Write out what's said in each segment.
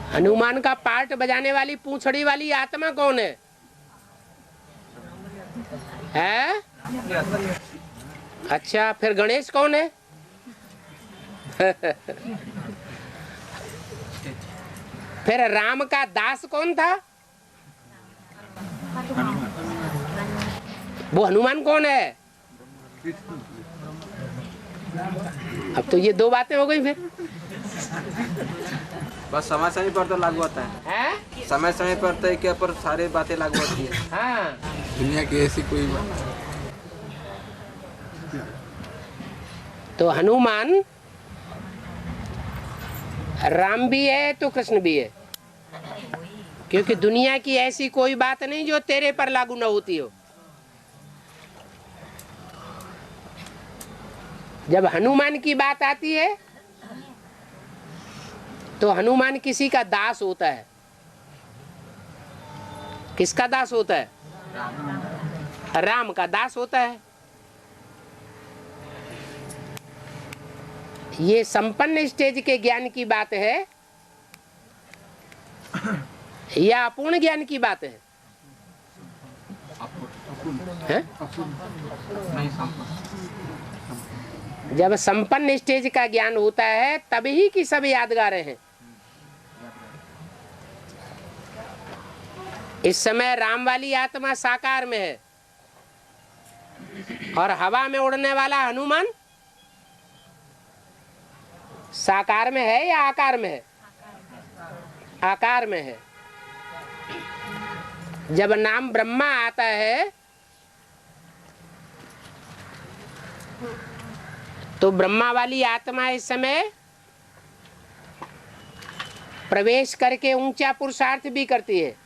हनुमान का पार्ट बजाने वाली पूंछड़ी वाली आत्मा कौन है? है? अच्छा, फिर गणेश कौन है? फिर राम का दास कौन था? वो हनुमान कौन है? अब तो ये दो बातें हो गई फिर। बस समय समय पर तो लागू होता है, समय समय पर तो क्या पर सारी बातें लागू होती है। हाँ, दुनिया की ऐसी कोई बात। तो हनुमान राम भी है तो कृष्ण भी है, क्योंकि दुनिया की ऐसी कोई बात नहीं जो तेरे पर लागू न होती हो। जब हनुमान की बात आती है तो हनुमान किसी का दास होता है। किसका दास होता है? राम का दास होता है। ये संपन्न स्टेज के ज्ञान की बात है या अपूर्ण ज्ञान की बात है? हैं? जब संपन्न स्टेज का ज्ञान होता है तभी की सब यादगार हैं। इस समय राम वाली आत्मा साकार में है और हवा में उड़ने वाला हनुमान साकार में है या आकार में है? आकार में है। जब नाम ब्रह्मा आता है तो ब्रह्मा वाली आत्मा इस समय प्रवेश करके ऊंचा पुरुषार्थ भी करती है।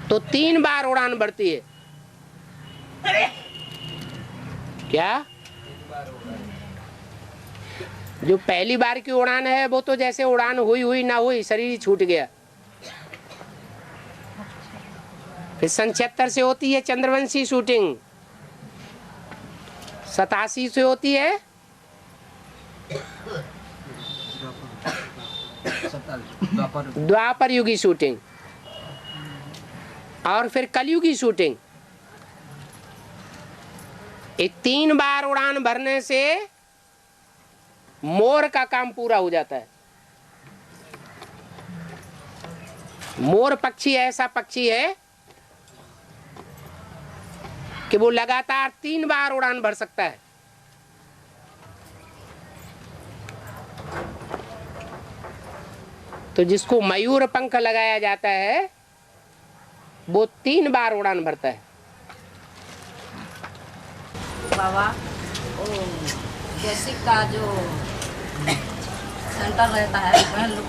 तो 3 बार उड़ान बढ़ती है। क्या? जो पहली बार की उड़ान है वो तो जैसे उड़ान हुई हुई ना हुई, शरीर ही छूट गया। फिर 77 से होती है चंद्रवंशी शूटिंग, 87 से होती है द्वापर युगी शूटिंग और फिर कलयुगी शूटिंग। 3 बार उड़ान भरने से मोर का काम पूरा हो जाता है। मोर पक्षी ऐसा पक्षी है कि वो लगातार 3 बार उड़ान भर सकता है। तो जिसको मयूर पंख लगाया जाता है वो 3 बार उड़ान भरता है। बाबा बेसिक का जो सेंटर रहता है, बहन लोग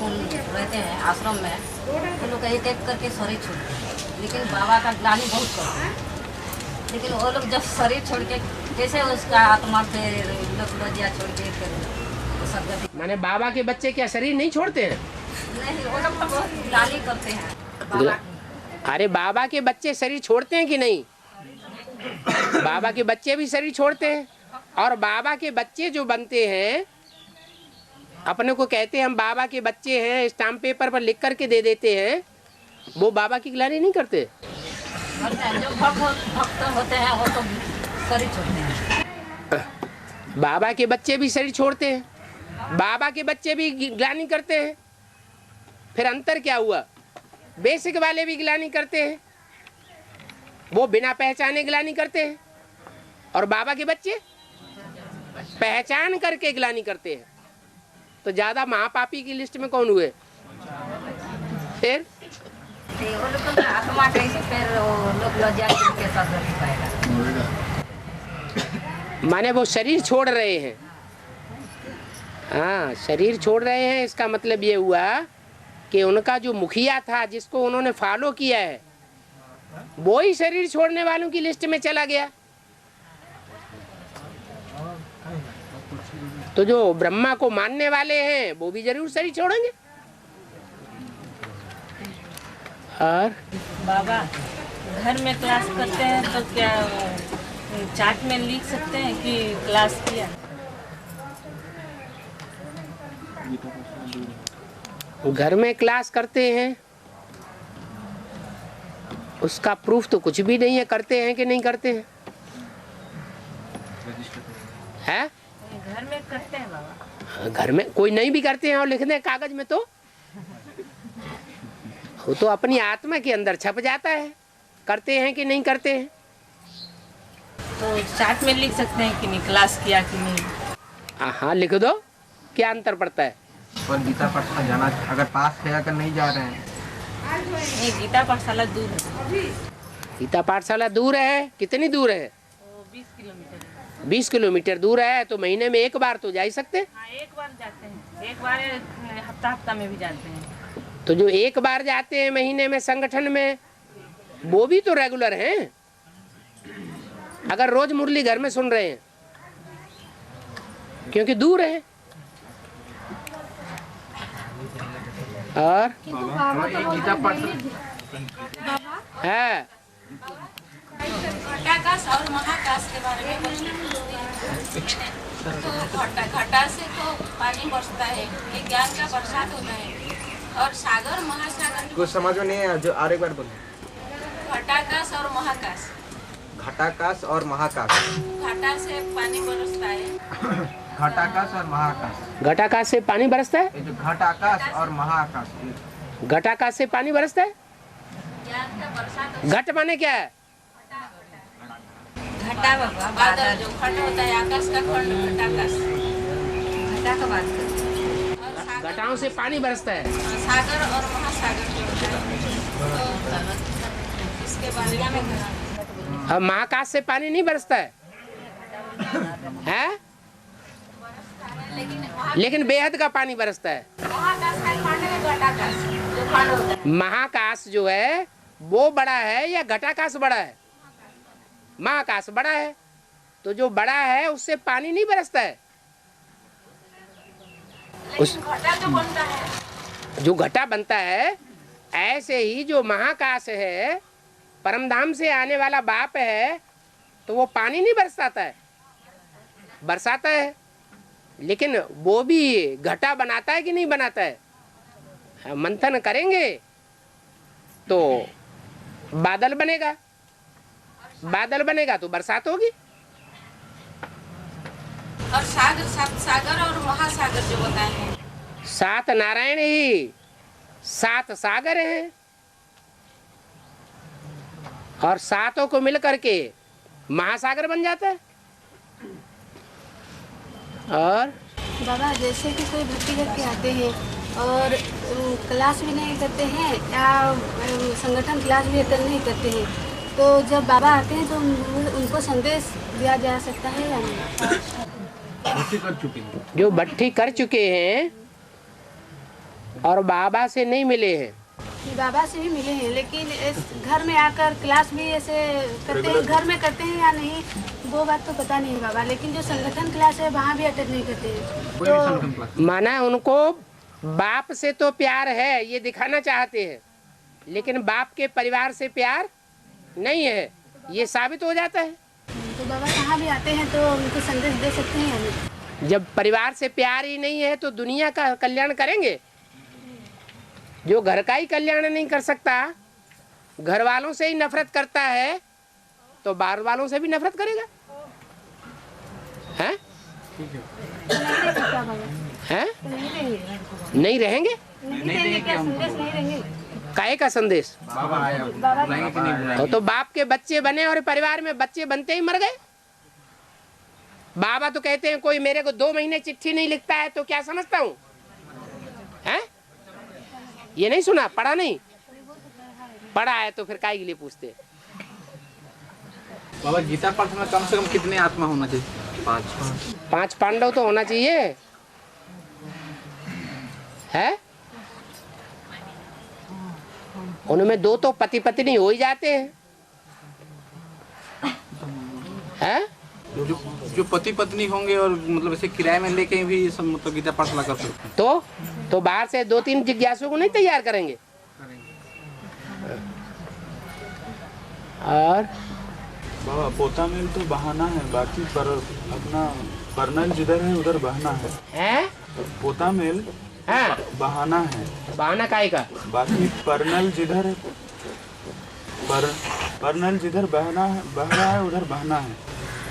रहते हैं आश्रम में, वो लोग एक एक करके शरीर छोड़ते हैं, लेकिन बाबा का ग्लानि बहुत करते हैं। लेकिन वो लोग जब शरीर छोड़ के कैसे उसका आत्मा फिर लोजिया छोड़ के फिर सब। माने बाबा के बच्चे क्या शरीर नहीं छोड़ते हैं? नहीं, वो लोग तो बहुत ग्लानि करते हैं बाबा की। अरे बाबा के बच्चे शरीर छोड़ते हैं कि नहीं? बाबा के बच्चे भी शरीर छोड़ते हैं। और बाबा के बच्चे जो बनते हैं, अपने को कहते हैं हम बाबा के बच्चे हैं, स्टाम्प पेपर पर लिख करके दे देते हैं, वो बाबा की ग्लानि नहीं करते। जो भक्त होते हैं वो तो शरीर छोड़ते हैं। बाबा के बच्चे भी शरीर छोड़ते हैं, बाबा के बच्चे भी ग्लानि करते हैं। फिर अंतर क्या हुआ? बेसिक वाले भी ग्लानि करते हैं, वो बिना पहचाने ग्लानि करते हैं, और बाबा के बच्चे पहचान करके ग्लानि करते हैं। तो ज्यादा महापापी की लिस्ट में कौन हुए? फिर वो लोग तो आत्मा कैसे फिर वो लोग लज्जा के साथ रह पाएगा। माने वो शरीर छोड़ रहे हैं। हाँ, शरीर छोड़ रहे हैं, इसका मतलब ये हुआ कि उनका जो मुखिया था जिसको उन्होंने फॉलो किया है वो ही शरीर छोड़ने वालों की लिस्ट में चला गया। तो जो ब्रह्मा को मानने वाले हैं वो भी जरूर शरीर छोड़ेंगे। और बाबा घर में क्लास करते हैं तो क्या चार्ट में लिख सकते हैं कि क्लास किया? घर में क्लास करते हैं, उसका प्रूफ तो कुछ भी नहीं है, करते हैं कि नहीं करते हैं? है? घर में करते हैं बाबा। घर में कोई नहीं भी करते हैं और लिख दें कागज में तो वो तो अपनी आत्मा के अंदर छप जाता है, करते हैं कि नहीं करते हैं। तो चार्ट में लिख सकते हैं कि नहीं क्लास किया कि नहीं। हाँ लिख दो, क्या अंतर पड़ता है? और गीता पाठशाला जाना अगर पास है, अगर नहीं जा रहे हैं। ये गीता पाठशाला दूर है। गीता पाठशाला दूर है, कितनी दूर है? तो 20 किलोमीटर। 20 किलोमीटर दूर है, तो महीने में एक बार तो जा ही सकते। हाँ, एक बार जाते हैं, एक बार हफ्ता में भी जाते हैं। तो जो एक बार जाते हैं महीने में संगठन में, वो भी तो रेगुलर हैं। अगर रोज मुरली घर में सुन रहे हैं, क्योंकि दूर है। और गीता पाठशाला है घटाकाश और महाकाश के बारे में कुछ तो घटा से तो पानी बरसता है, ये ज्ञान का बरसात होता है। और सागर महासागर कुछ समझ में नहीं है, जो और एक बार बोले। घटाकाश और महाकाश। घटाकाश और महाकाश। घटा से पानी बरसता है। घटाकाश और महाकाश। घटाकाश से पानी बरसता है। ये जो घटाकाश और महाकाश, घटाकाश से पानी बरसता है। ज्ञान का बरसात होता घट माने क्या है? घटा बाबा, है। बादल जो खंड होता है, आकाश का खंड घटाकाश। घटा का बात करते हैं। और सागर, घटाओं से पानी बरसता है। सागर और महासागर जो होता है, तो इसके बारे में अब महाकाश से पानी नहीं बरसता है, हैं? लेकिन बेहद का पानी बरसता है। महाकाश का खंड है घटाकाश जो खंड होता है। महाकाश जो है वो बड़ा है या घटाकाश बड़ा है? महाकाश बड़ा है, तो जो बड़ा है उससे पानी नहीं बरसता है। लेकिन घटा जो बनता है, जो घटा बनता है, ऐसे ही जो महाकाश है, परमधाम से आने वाला बाप है, तो वो पानी नहीं बरसाता है, बरसाता है। लेकिन वो भी घटा बनाता है कि नहीं बनाता है? मंथन करेंगे तो बादल बनेगा, बादल बनेगा तो बरसात होगी। और सागर और महासागर जो बताए हैं, 7 नारायण ही 7 सागर हैं, और 7 को मिल करके महासागर बन जाता है। और बाबा जैसे कि कोई भक्ति करके आते हैं और क्लास भी नहीं करते हैं या संगठन क्लास भी अटेंड नहीं करते हैं, तो जब बाबा आते हैं तो उनको संदेश दिया जा सकता है या नहीं? जो भट्टी कर चुके हैं और बाबा से नहीं मिले हैं, कि बाबा से भी मिले हैं, लेकिन इस घर में आकर क्लास भी ऐसे करते हैं, घर में करते हैं या नहीं वो बात तो पता नहीं बाबा, लेकिन जो संगठन क्लास है वहाँ भी अटेंड नहीं करते हैं। तो माना उनको बाप से तो प्यार है ये दिखाना चाहते हैं, लेकिन बाप के परिवार से प्यार नहीं है, ये साबित हो जाता है। तो बाबा कहाँ भी आते हैं तो उनको संदेश दे सकते हैं या नहीं? जब परिवार से प्यार ही नहीं है तो दुनिया का कल्याण करेंगे? जो घर का ही कल्याण नहीं कर सकता, घर वालों से ही नफरत करता है, तो बाहर वालों से भी नफरत करेगा? हैं? हैं? नहीं रहेंगे? नहीं देंगे क्या संदेश नहीं देंगे? काहे का संदेश? बाबा तो बाप के बच्चे बने और परिवार में बच्चे बनते ही मर गए। बाबा तो कहते हैं कोई मेरे को 2 महीने चिट्ठी नहीं लिखता है तो क्या समझता हूँ? हैं? ये नहीं सुना, पढ़ा नहीं? पढ़ा है तो फिर काहे के लिए पूछते? बाबा गीता पाठ में कम से कम कितने आत्मा होना चाहिए? 5 पांडव तो होना चाहिए, है? उनमें 2 तो पति पत्नी हो ही जाते हैं, है? जो पति पत्नी होंगे और मतलब ऐसे किराए में लेके भी सब मतलब गीता पाठशाला कर सकते हैं। तो बाहर से 2-3 जिज्ञासु को नहीं तैयार करेंगे? और बाबा पोता मिल तो बहाना है, बाकी पर अपना परनल जिधर है उधर बहना है। हैं? पोता मेल हाँ बहाना है, बहाना काहे का? बाकी परनल जिधर बह रहा है उधर बहना है,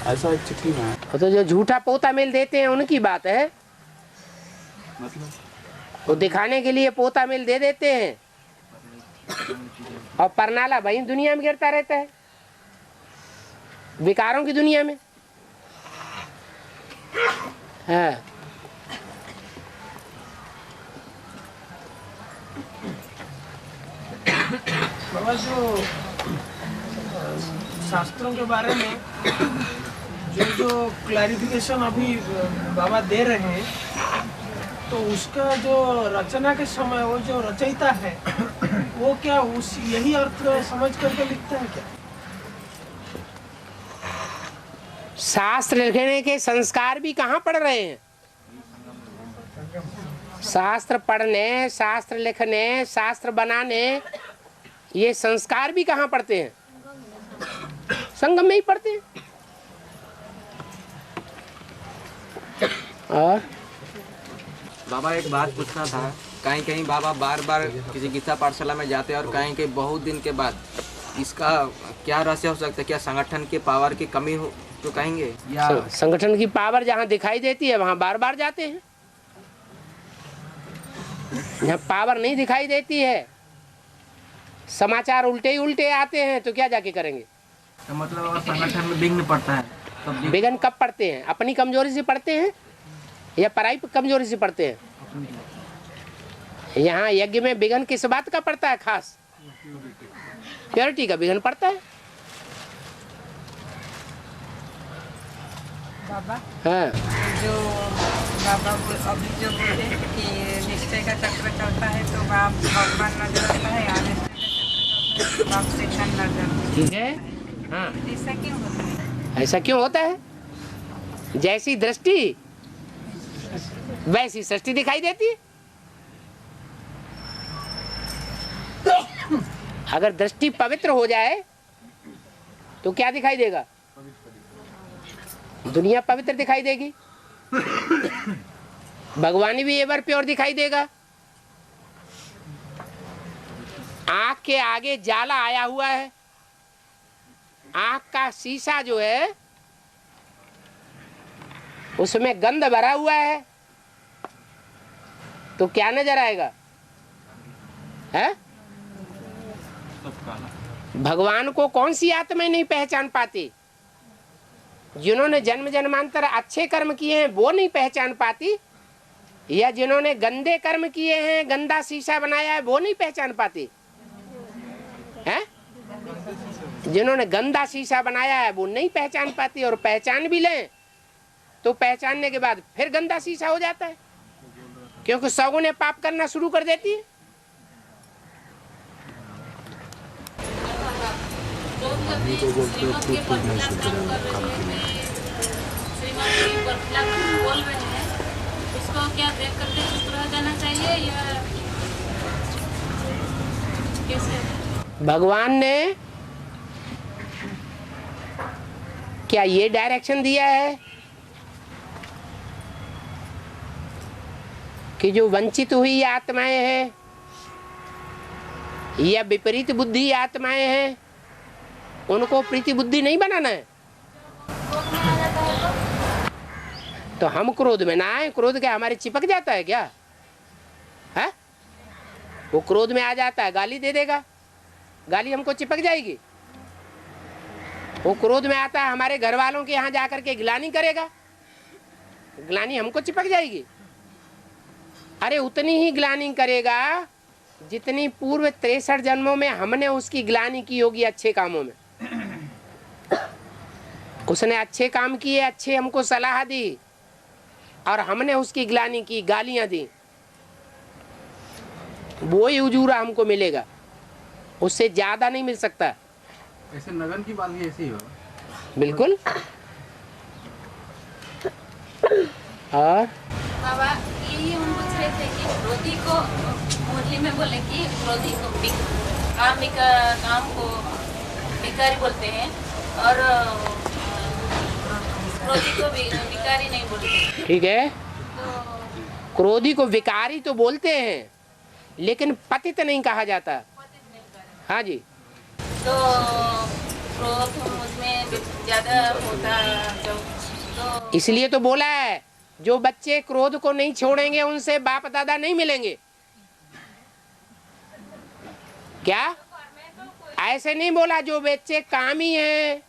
ऐसा एक चिट्ठी में है। तो जो झूठा पोता मेल देते हैं उनकी बात है, मतलब वो दिखाने के लिए पोता मेल दे देते हैं और परनाला भाई दुनिया में गिरता रहता है, विकारों की दुनिया में। हाँ बाबा जो शास्त्रों के बारे में जो क्लैरिफिकेशन अभी बाबा दे रहे हैं, तो उसका जो रचना के समय वो जो रचयिता है वो क्या उस यही अर्थ समझ करके लिखता है क्या? शास्त्र लिखने के संस्कार भी कहाँ पढ़ रहे हैं? शास्त्र पढ़ने, शास्त्र लिखने, शास्त्र बनाने, ये संस्कार भी कहाँ पढ़ते हैं? संगम में ही पढ़ते हैं। और बाबा एक बात पूछना था, कहीं कहीं बाबा बार बार किसी गीता पाठशाला में जाते हैं और कहीं कहीं बहुत दिन के बाद, इसका क्या रहस्य हो सकता है? क्या संगठन के पावर की कमी हो तो कहेंगे, या संगठन की पावर जहाँ दिखाई देती है वहाँ बार बार जाते हैं। जहाँ पावर नहीं दिखाई देती है, समाचार उल्टे ही उल्टे आते हैं, तो क्या जाके करेंगे? तो मतलब संगठन में विघ्न पड़ता है। तो विघ्न कब पड़ते हैं? अपनी कमजोरी से पड़ते हैं या पराई कमजोरी से पड़ते हैं? यहाँ यज्ञ में विघ्न किस बात का पड़ता है? खास प्योरिटी का विघ्न पड़ता है। बाबा हाँ जो बाबा अभी जो बोले कि निश्चय का चक्र चलता है तो बाप भगवान नजर आता है, आने बाप शैतान नजर। ठीक है। हाँ ऐसा क्यों होता है? ऐसा क्यों होता है? जैसी दृष्टि वैसी सृष्टि दिखाई देती है। अगर दृष्टि पवित्र हो जाए तो क्या दिखाई देगा? दुनिया पवित्र दिखाई देगी, भगवान भी एवर प्योर दिखाई देगा। आँख के आगे जाला आया हुआ है, आँख का शीशा जो है उसमें गंध भरा हुआ है, तो क्या नजर आएगा? है? भगवान को कौन सी आत्माएं नहीं पहचान पाती? जिन्होंने जन्म जन्मांतर अच्छे कर्म किए हैं वो नहीं पहचान पाती, या जिन्होंने गंदे कर्म किए हैं, गंदा शीशा बनाया है, वो नहीं पहचान पाती है? जिन्होंने गंदा शीशा बनाया है वो नहीं पहचान पाती, और पहचान भी लें तो पहचानने के बाद फिर गंदा शीशा हो जाता है, क्योंकि सौगुने पाप करना शुरू कर देती है। बोल रहे हैं, उसको क्या देख करके चुप रह जाना चाहिए या कैसे? भगवान ने क्या ये डायरेक्शन दिया है कि जो वंचित हुई आत्माएं हैं या विपरीत बुद्धि आत्माएं हैं उनको प्रीति बुद्धि नहीं बनाना है? तो हम क्रोध में ना आए। क्रोध क्या हमारे चिपक जाता है क्या? है? वो क्रोध में आ जाता है, गाली दे देगा, गाली हमको चिपक जाएगी। वो क्रोध में आता है, हमारे घर वालों के यहाँ जाकर के ग्लानि करेगा, ग्लानि हमको चिपक जाएगी। अरे उतनी ही ग्लानि करेगा जितनी पूर्व 63 जन्मों में हमने उसकी ग्लानि की होगी अच्छे कामों में। उसने अच्छे काम किए, अच्छे हमको सलाह दी और हमने उसकी ग्लानि की, गालियां दी, वो ही उजूरा हमको मिलेगा, उससे ज्यादा नहीं मिल सकता। ऐसे नगन की बात भी ऐसी ही हो। बिल्कुल। और बाबा यही हम पूछ रहे थे कि क्रोधी को मुरली में बोले कि क्रोधी को काम को भिखारी बोलते हैं और क्रोधी को भी भिखारी नहीं बोलते। ठीक है। तो क्रोधी को विकारी तो बोलते हैं, लेकिन पतित नहीं कहा जाता। हाँ जी। तो क्रोध मुझमें ज्यादा होता तो इसलिए तो बोला है, जो बच्चे क्रोध को नहीं छोड़ेंगे उनसे बाप दादा नहीं मिलेंगे। क्या ऐसे नहीं बोला, जो बच्चे कामी हैं,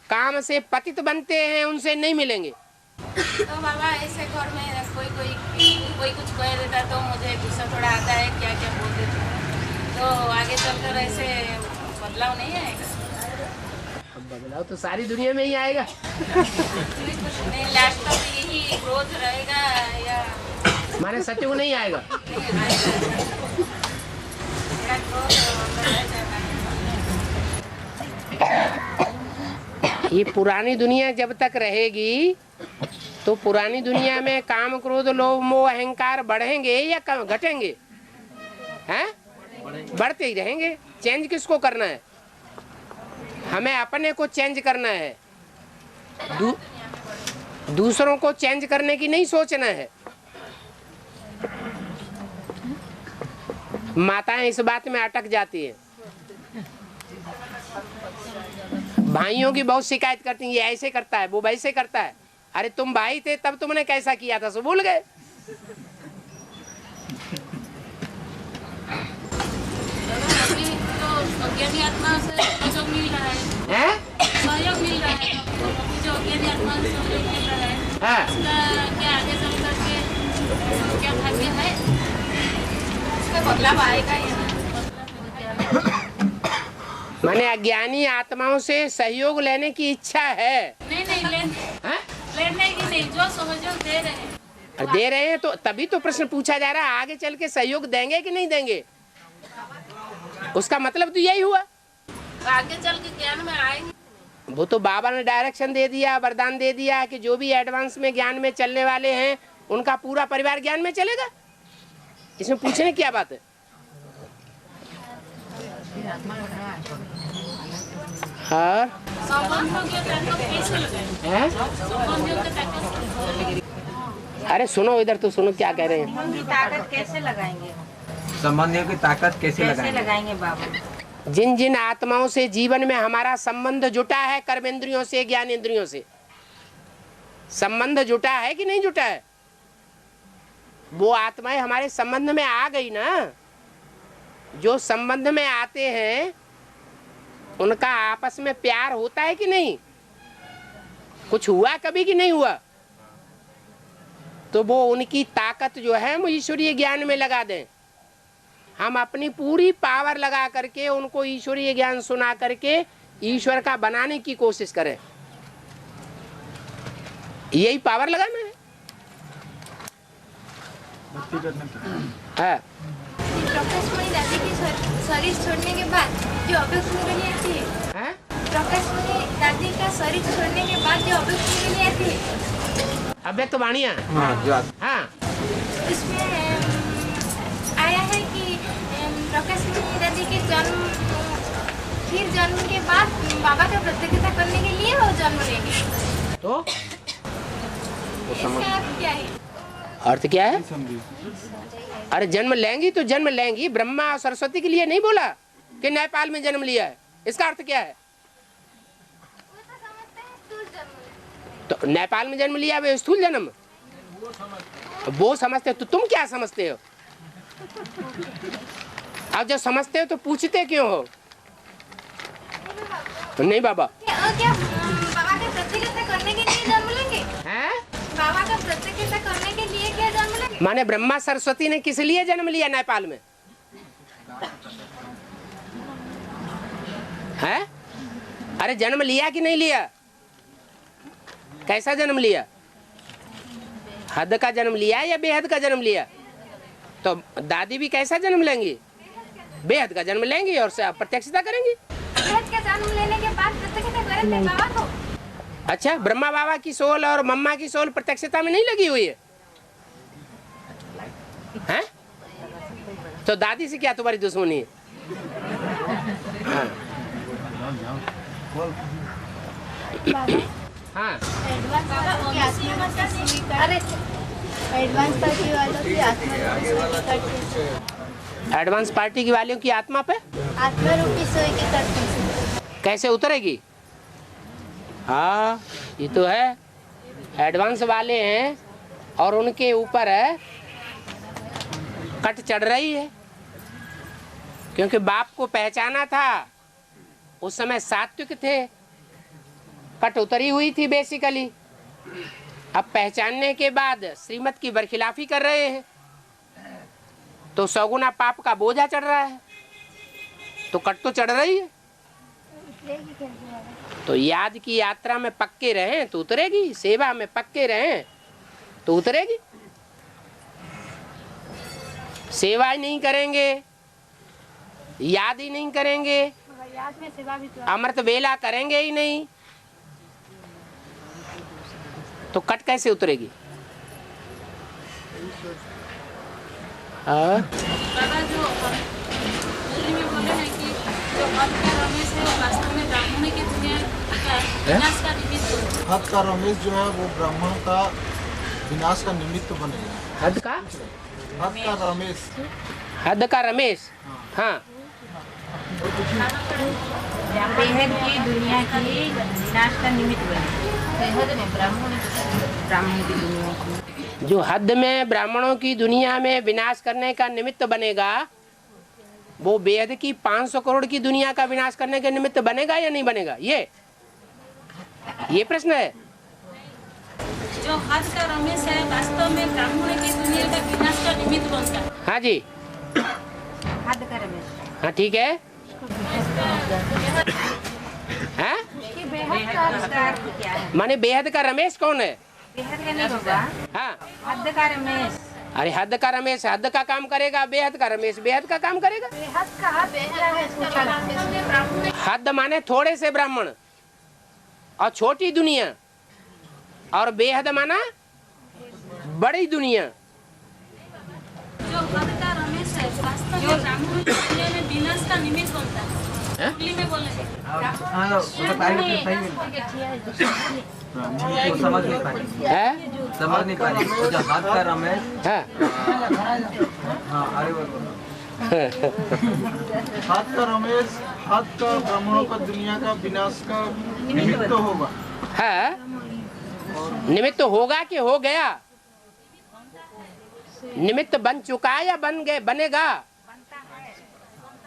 काम से पतित बनते हैं, उनसे नहीं मिलेंगे। तो बाबा ऐसे घर में कोई कुछ कह देता तो मुझे गुस्सा थोड़ा आता है, क्या क्या बोल देते हैं, तो आगे चलकर ऐसे बदलाव नहीं आएगा। बदलाव तो सारी दुनिया में ही आएगा। नहीं, लास्ट तक यही क्रोध रहेगा या माने सत्युग नहीं आएगा। नहीं आएगा? मेरा क्रोध अंदर रह जाता है। ये पुरानी दुनिया जब तक रहेगी तो पुरानी दुनिया में काम क्रोध लोभ मोह अहंकार बढ़ेंगे या कम घटेंगे? हैं? बढ़ते ही रहेंगे। चेंज किसको करना है? हमें अपने को चेंज करना है, दूसरों को चेंज करने की नहीं सोचना है। माताएं इस बात में अटक जाती है। भाइयों की बहुत शिकायत करती है, ये ऐसे करता है, वो वैसे करता है। अरे तुम भाई थे तब तुमने कैसा किया था, सो भूल गए। अभी तो अज्ञानी आत्मा से सहयोग मिल रहा है, सहयोग मिल रहा है। जो अज्ञानी आत्मा से सहयोग मिल रहा है, उसका क्या आगे चल करके क्या भाग्य है, उसका बदलाव आएगा या माने अज्ञानी आत्माओं से सहयोग लेने की इच्छा है? नहीं लेने की नहीं, जो सहयोग दे रहे हैं तो तभी तो प्रश्न पूछा जा रहा है, आगे चल के सहयोग देंगे कि नहीं देंगे? उसका मतलब तो यही हुआ, आगे चल के ज्ञान में आएंगे। वो तो बाबा ने डायरेक्शन दे दिया, वरदान दे दिया कि जो भी एडवांस में ज्ञान में चलने वाले हैं उनका पूरा परिवार ज्ञान में चलेगा। इसमें पूछने क्या बात है? और अरे सुनो, इधर तो सुनो क्या कह रहे हैं। ताकत कैसे लगाएंगे? संबंधियों की ताकत कैसे लगाएंगे बाबा? जिन जिन आत्माओं से जीवन में हमारा संबंध जुटा है, कर्मेंद्रियों से, ज्ञान इंद्रियों से संबंध जुटा है कि नहीं जुटा है, वो आत्माएं हमारे संबंध में आ गई ना। जो संबंध में आते हैं उनका आपस में प्यार होता है कि नहीं? कुछ हुआ कभी कि नहीं हुआ? तो वो उनकी ताकत जो है वो ईश्वरीय ज्ञान में लगा दें। हम अपनी पूरी पावर लगा करके उनको ईश्वरीय ज्ञान सुना करके ईश्वर का बनाने की कोशिश करें। यही पावर लगाना है। हाँ। प्रकाशमणि दादी की शरीर छोड़ने के बाद जो अभ्युत्पत्ति आती है, प्रकाशमणि दादी का शरीर छोड़ने के बाद जो अभ्युत्पत्ति आती है, अव्यक्त वाणियाँ, हाँ, इसमें आया है कि प्रकाशमणि दादी के जन्म फिर जन्म के बाद बाबा का प्रतियोगिता करने के लिए वो जन्म लेंगे। तो इसका अर्थ क्या है? अर्थ क्या है? अरे जन्म लेंगी तो जन्म लेंगी। ब्रह्मा और सरस्वती के लिए नहीं बोला कि नेपाल में जन्म लिया है। इसका अर्थ क्या है? तो नेपाल में जन्म लिया है स्थूल जन्म, वो समझते हो। तो तुम क्या समझते हो? अब जब समझते हो तो पूछते क्यों हो? तो नहीं बाबा, क्या बाबा का प्रतियोगिता करने के लिए जन्म लेंगे? हैं? बाबा का प्रतियोगिता करने के लिए क्या जन्म लेंगे? माने ब्रह्मा सरस्वती ने किस लिए जन्म लिया नेपाल में? है? अरे जन्म लिया कि नहीं लिया? कैसा जन्म लिया? हद का जन्म लिया या बेहद का जन्म लिया? तो दादी भी कैसा जन्म लेंगी? बेहद का जन्म लेंगी और प्रत्यक्षता करेंगी। बेहद का जन्म लेने के बाद प्रतियोगिता करेंगे बाबा को। अच्छा, ब्रह्मा बाबा की सोल और मम्मा की सोल प्रत्यक्षता में नहीं लगी हुई है? हैं? तो दादी से क्या तुम्हारी दुश्मनी है? हाँ। हाँ। अरे एडवांस पार्टी वालों की आत्मा एडवांस पार्टी की वालों की आत्मा पे आत्मा रूपी सोई के करते हैं। कैसे उतरेगी? हाँ, ये तो है। एडवांस वाले हैं और उनके ऊपर है कट चढ़ रही है, क्योंकि बाप को पहचाना था, उस समय सात्विक थे, कट उतरी हुई थी बेसिकली। अब पहचानने के बाद श्रीमत की बरखिलाफी कर रहे हैं, तो सौगुना पाप का बोझा चढ़ रहा है, तो कट तो चढ़ रही है। तो याद की यात्रा में पक्के रहें तो उतरेगी, सेवा में पक्के रहें तो उतरेगी। सेवा ही नहीं करेंगे, याद ही नहीं करेंगे, याद में सेवा भी तो अमृत वेला करेंगे ही नहीं, तो कट कैसे उतरेगी? बाबा जो दिल्ली में बोले हैं कि जो हद का रमेश है वो वास्तव में ब्राह्मण की दुनिया का विनाश का निमित्त। हद का रमेश जो है वो ब्राह्मण का विनाश का निमित्त बनेगा। हद का रमेश, हद का रमेश, हाँ। बेहद की दुनिया की विनाश का निमित्त बने। बेहद में ब्राह्मण की दुनिया की, जो हद में ब्राह्मणों की दुनिया में विनाश करने का निमित्त बनेगा, वो बेहद की 500 करोड़ की दुनिया का विनाश करने के निमित्त बनेगा या नहीं बनेगा? ये प्रश्न है। जो हद का रमेश है वास्तव में ब्राह्मण की दुनिया का विनाश का निमित्त बनता है। हाँ जी, हद का रमेश। हाँ ठीक है। हाँ? माने बेहद का रमेश कौन है? बेहद का नहीं होगा, हाँ, हद का रमेश। अरे हद का रमेश हद का काम करेगा, बेहद का रमेश बेहद का काम करेगा। हद माने थोड़े से ब्राह्मण और छोटी दुनिया, और बेहद माना बड़ी दुनिया। जो हद का रमेश है वास्तव में ब्राह्मण की दुनिया में विनाश का निमित्त बनता है। दिल्ली में बोले समझ नहीं पा रही जो हद का रमेश। हाँ, अरे हद का रमेश, हद का ब्राह्मणों का दुनिया का विनाश का निमित्त होगा। है निमित्त होगा कि हो गया? निमित्त बन चुका या बनेगा?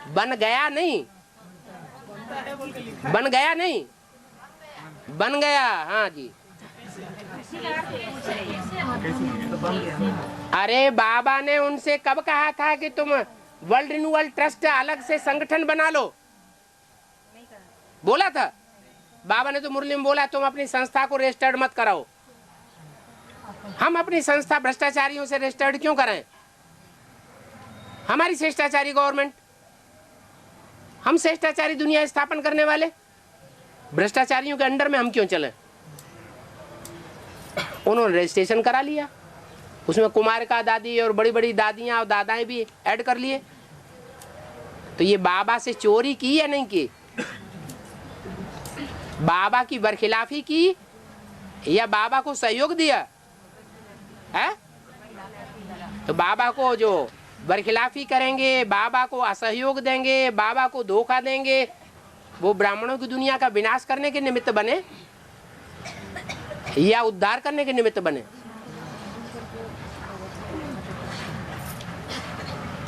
बन गया नहीं, बन गया नहीं, बन गया। हाँ जी। अरे बाबा ने उनसे कब कहा था कि तुम वर्ल्ड रिन्यूअल ट्रस्ट अलग से संगठन बना लो? बोला था बाबा ने, तो मुरली में बोला तुम अपनी संस्था को रजिस्टर्ड मत कराओ। हम अपनी संस्था भ्रष्टाचारियों से रजिस्टर्ड क्यों कराएं? हमारी शिष्टाचारी गवर्नमेंट, हम शिष्टाचारी दुनिया स्थापन करने वाले, भ्रष्टाचारियों के अंडर में हम क्यों चलें? उन्होंने रजिस्ट्रेशन करा लिया, उसमें कुमार का दादी और बड़ी बड़ी दादियां और दादाएं भी ऐड कर लिए। तो ये बाबा से चोरी की या नहीं की? बाबा की बरखिलाफी की या बाबा को सहयोग दिया है? तो बाबा को जो बरखिलाफी करेंगे, बाबा को असहयोग देंगे, बाबा को धोखा देंगे, वो ब्राह्मणों की दुनिया का विनाश करने के निमित्त बने या उद्धार करने के निमित्त बने?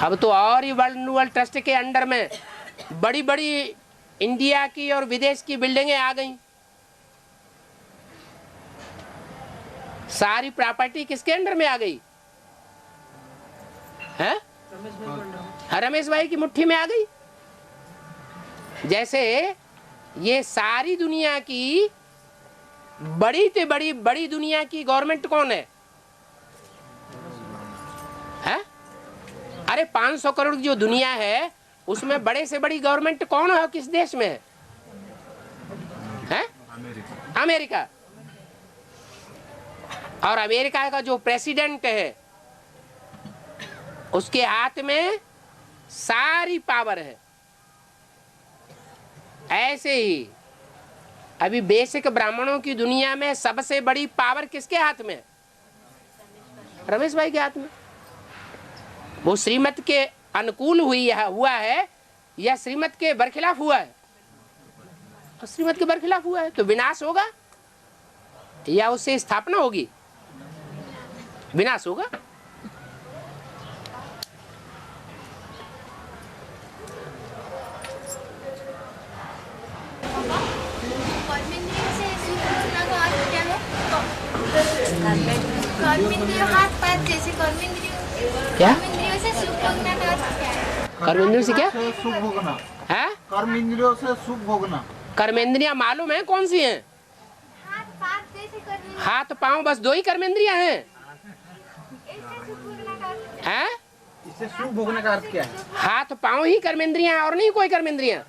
अब तो और ही वर्ल्ड रिन्यूअल ट्रस्ट के अंडर में बड़ी बड़ी इंडिया की और विदेश की बिल्डिंगें आ गई। सारी प्रॉपर्टी किसके अंडर में आ गई है? रमेश भाई की मुट्ठी में आ गई। जैसे ये सारी दुनिया की बड़ी से बड़ी दुनिया की गवर्नमेंट कौन है? अरे 500 करोड़ जो दुनिया है उसमें बड़े से बड़ी गवर्नमेंट कौन है? किस देश में है? अमेरिका। और अमेरिका का जो प्रेसिडेंट है उसके हाथ में सारी पावर है। ऐसे ही अभी बेसिक ब्राह्मणों की दुनिया में सबसे बड़ी पावर किसके हाथ में रमेश भाई के हाथ में। वो श्रीमत के अनुकूल हुआ है या श्रीमत के बरखिलाफ हुआ है? और श्रीमत के बरखिलाफ हुआ है तो विनाश होगा या उससे स्थापना होगी? विनाश होगा। क्या कर्मेंद्रियों से क्या सुख भोगना है? कर्मेंद्रियों से सुख भोगना। कर्मेंद्रियां मालूम है कौन सी हैं? हाथ पांव, बस 2 ही कर्मेंद्रियां हैं। हैं? इससे सुख भोगने का अर्थ क्या है? हाथ पांव ही कर्मेंद्रियां हैं और नहीं कोई कर्मेंद्रियां।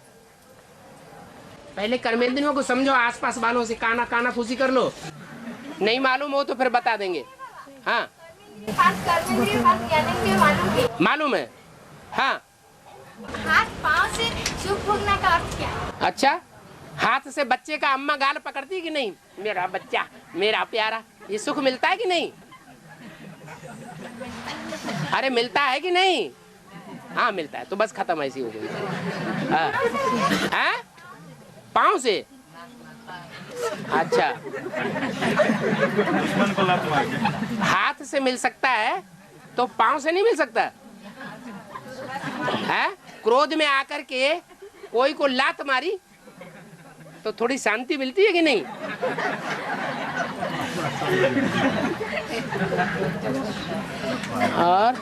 पहले कर्मेंद्रियों को समझो, आसपास वालों से काना काना फूसी कर लो, नहीं मालूम हो तो फिर बता देंगे। हाँ मालूम है। हाँ हाथ पाँव से सुख भोगना का अर्थ क्या है? अच्छा, हाथ से बच्चे का अम्मा गाल पकड़ती है कि नहीं? मेरा बच्चा, मेरा प्यारा, ये सुख मिलता है कि नहीं? अरे मिलता है कि नहीं? हाँ मिलता है, तो बस खत्म, ऐसी हो गई। हाँ पाँव से? अच्छा, हाथ से मिल सकता है तो पाँव से नहीं मिल सकता है? क्रोध में आकर के कोई को लात मारी तो थोड़ी शांति मिलती है कि नहीं? और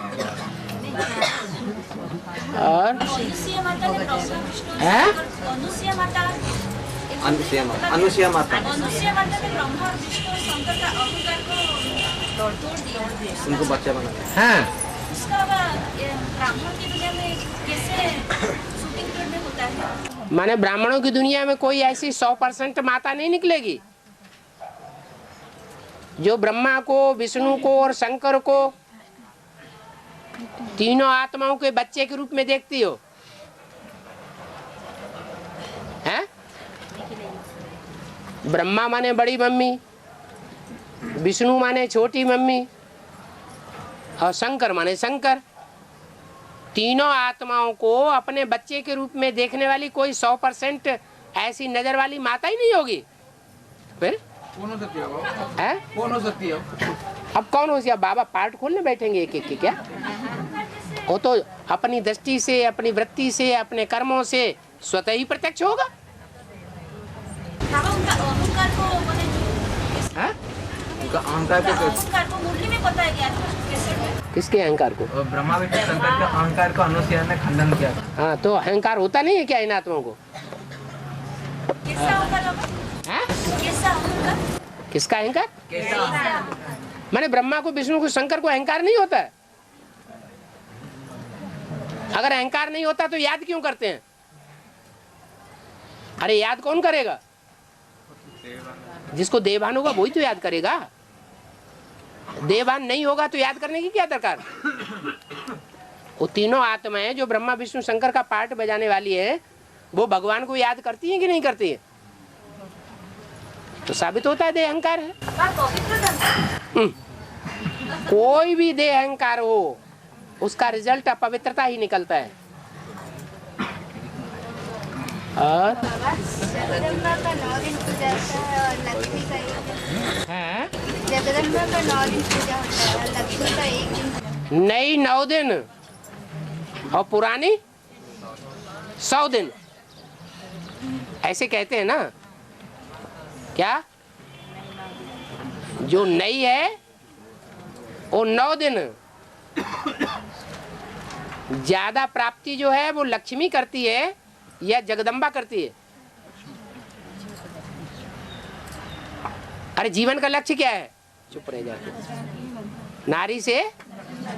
है? अनुसुईया माता उनको बच्चा बना। हाँ ब्राह्मण की दुनिया में कैसे शूटिंग करने होता है? माने ब्राह्मणों की दुनिया में कोई ऐसी 100% माता नहीं निकलेगी जो ब्रह्मा को, विष्णु को और शंकर को तीनों आत्माओं के बच्चे के रूप में देखती हो। हैं? ब्रह्मा माने बड़ी मम्मी, विष्णु माने छोटी मम्मी और शंकर माने शंकर। तीनों आत्माओं को अपने बच्चे के रूप में देखने वाली कोई 100% ऐसी नजर वाली माता ही नहीं होगी। फिर कौन हो सकती है? है? कौन हो सकती है? अब कौन हो सकती? बाबा पार्ट खोलने बैठेंगे एक एक के क्या? वो तो अपनी दृष्टि से, अपनी वृत्ति से, अपने कर्मों से स्वतः ही प्रत्यक्ष होगा। उनका अहंकार को उनका अहंकार को मुरली में बताया गया था कैसे? किसके अहंकार को? ब्रह्मा विष्णु शंकर के अहंकार को अनुसुईया ने खंडन किया। हाँ तो अहंकार होता नहीं है क्या इन आत्माओं को? कैसा अहंकार? कैसा अहंकार? किसका अहंकार? माने ब्रह्मा को, विष्णु को, शंकर को अहंकार नहीं होता है। अगर अहंकार नहीं होता तो याद क्यों करते हैं? अरे याद कौन करेगा? जिसको देवान होगा वही तो याद करेगा। देवान नहीं होगा तो याद करने की क्या दरकार? वो तीनों आत्माएं जो ब्रह्मा विष्णु शंकर का पार्ट बजाने वाली है, वो भगवान को याद करती हैं कि नहीं करती है? तो साबित होता है देह अहंकार है। कोई भी देह अहंकार हो, उसका रिजल्ट अपवित्रता ही निकलता है। और जगदम्बा का 9 दिन पूजा होता है और लक्ष्मी का 1 दिन। जगदम्बा का 9 दिन पूजा होता है और लक्ष्मी का 1 दिन। नई 9 दिन और पुरानी 100 दिन, ऐसे कहते हैं ना। क्या? जो नई है वो 9 दिन, ज्यादा प्राप्ति जो है वो लक्ष्मी करती है या जगदम्बा करती है? अरे जीवन का लक्ष्य क्या है? चुप रह जाते। नारी से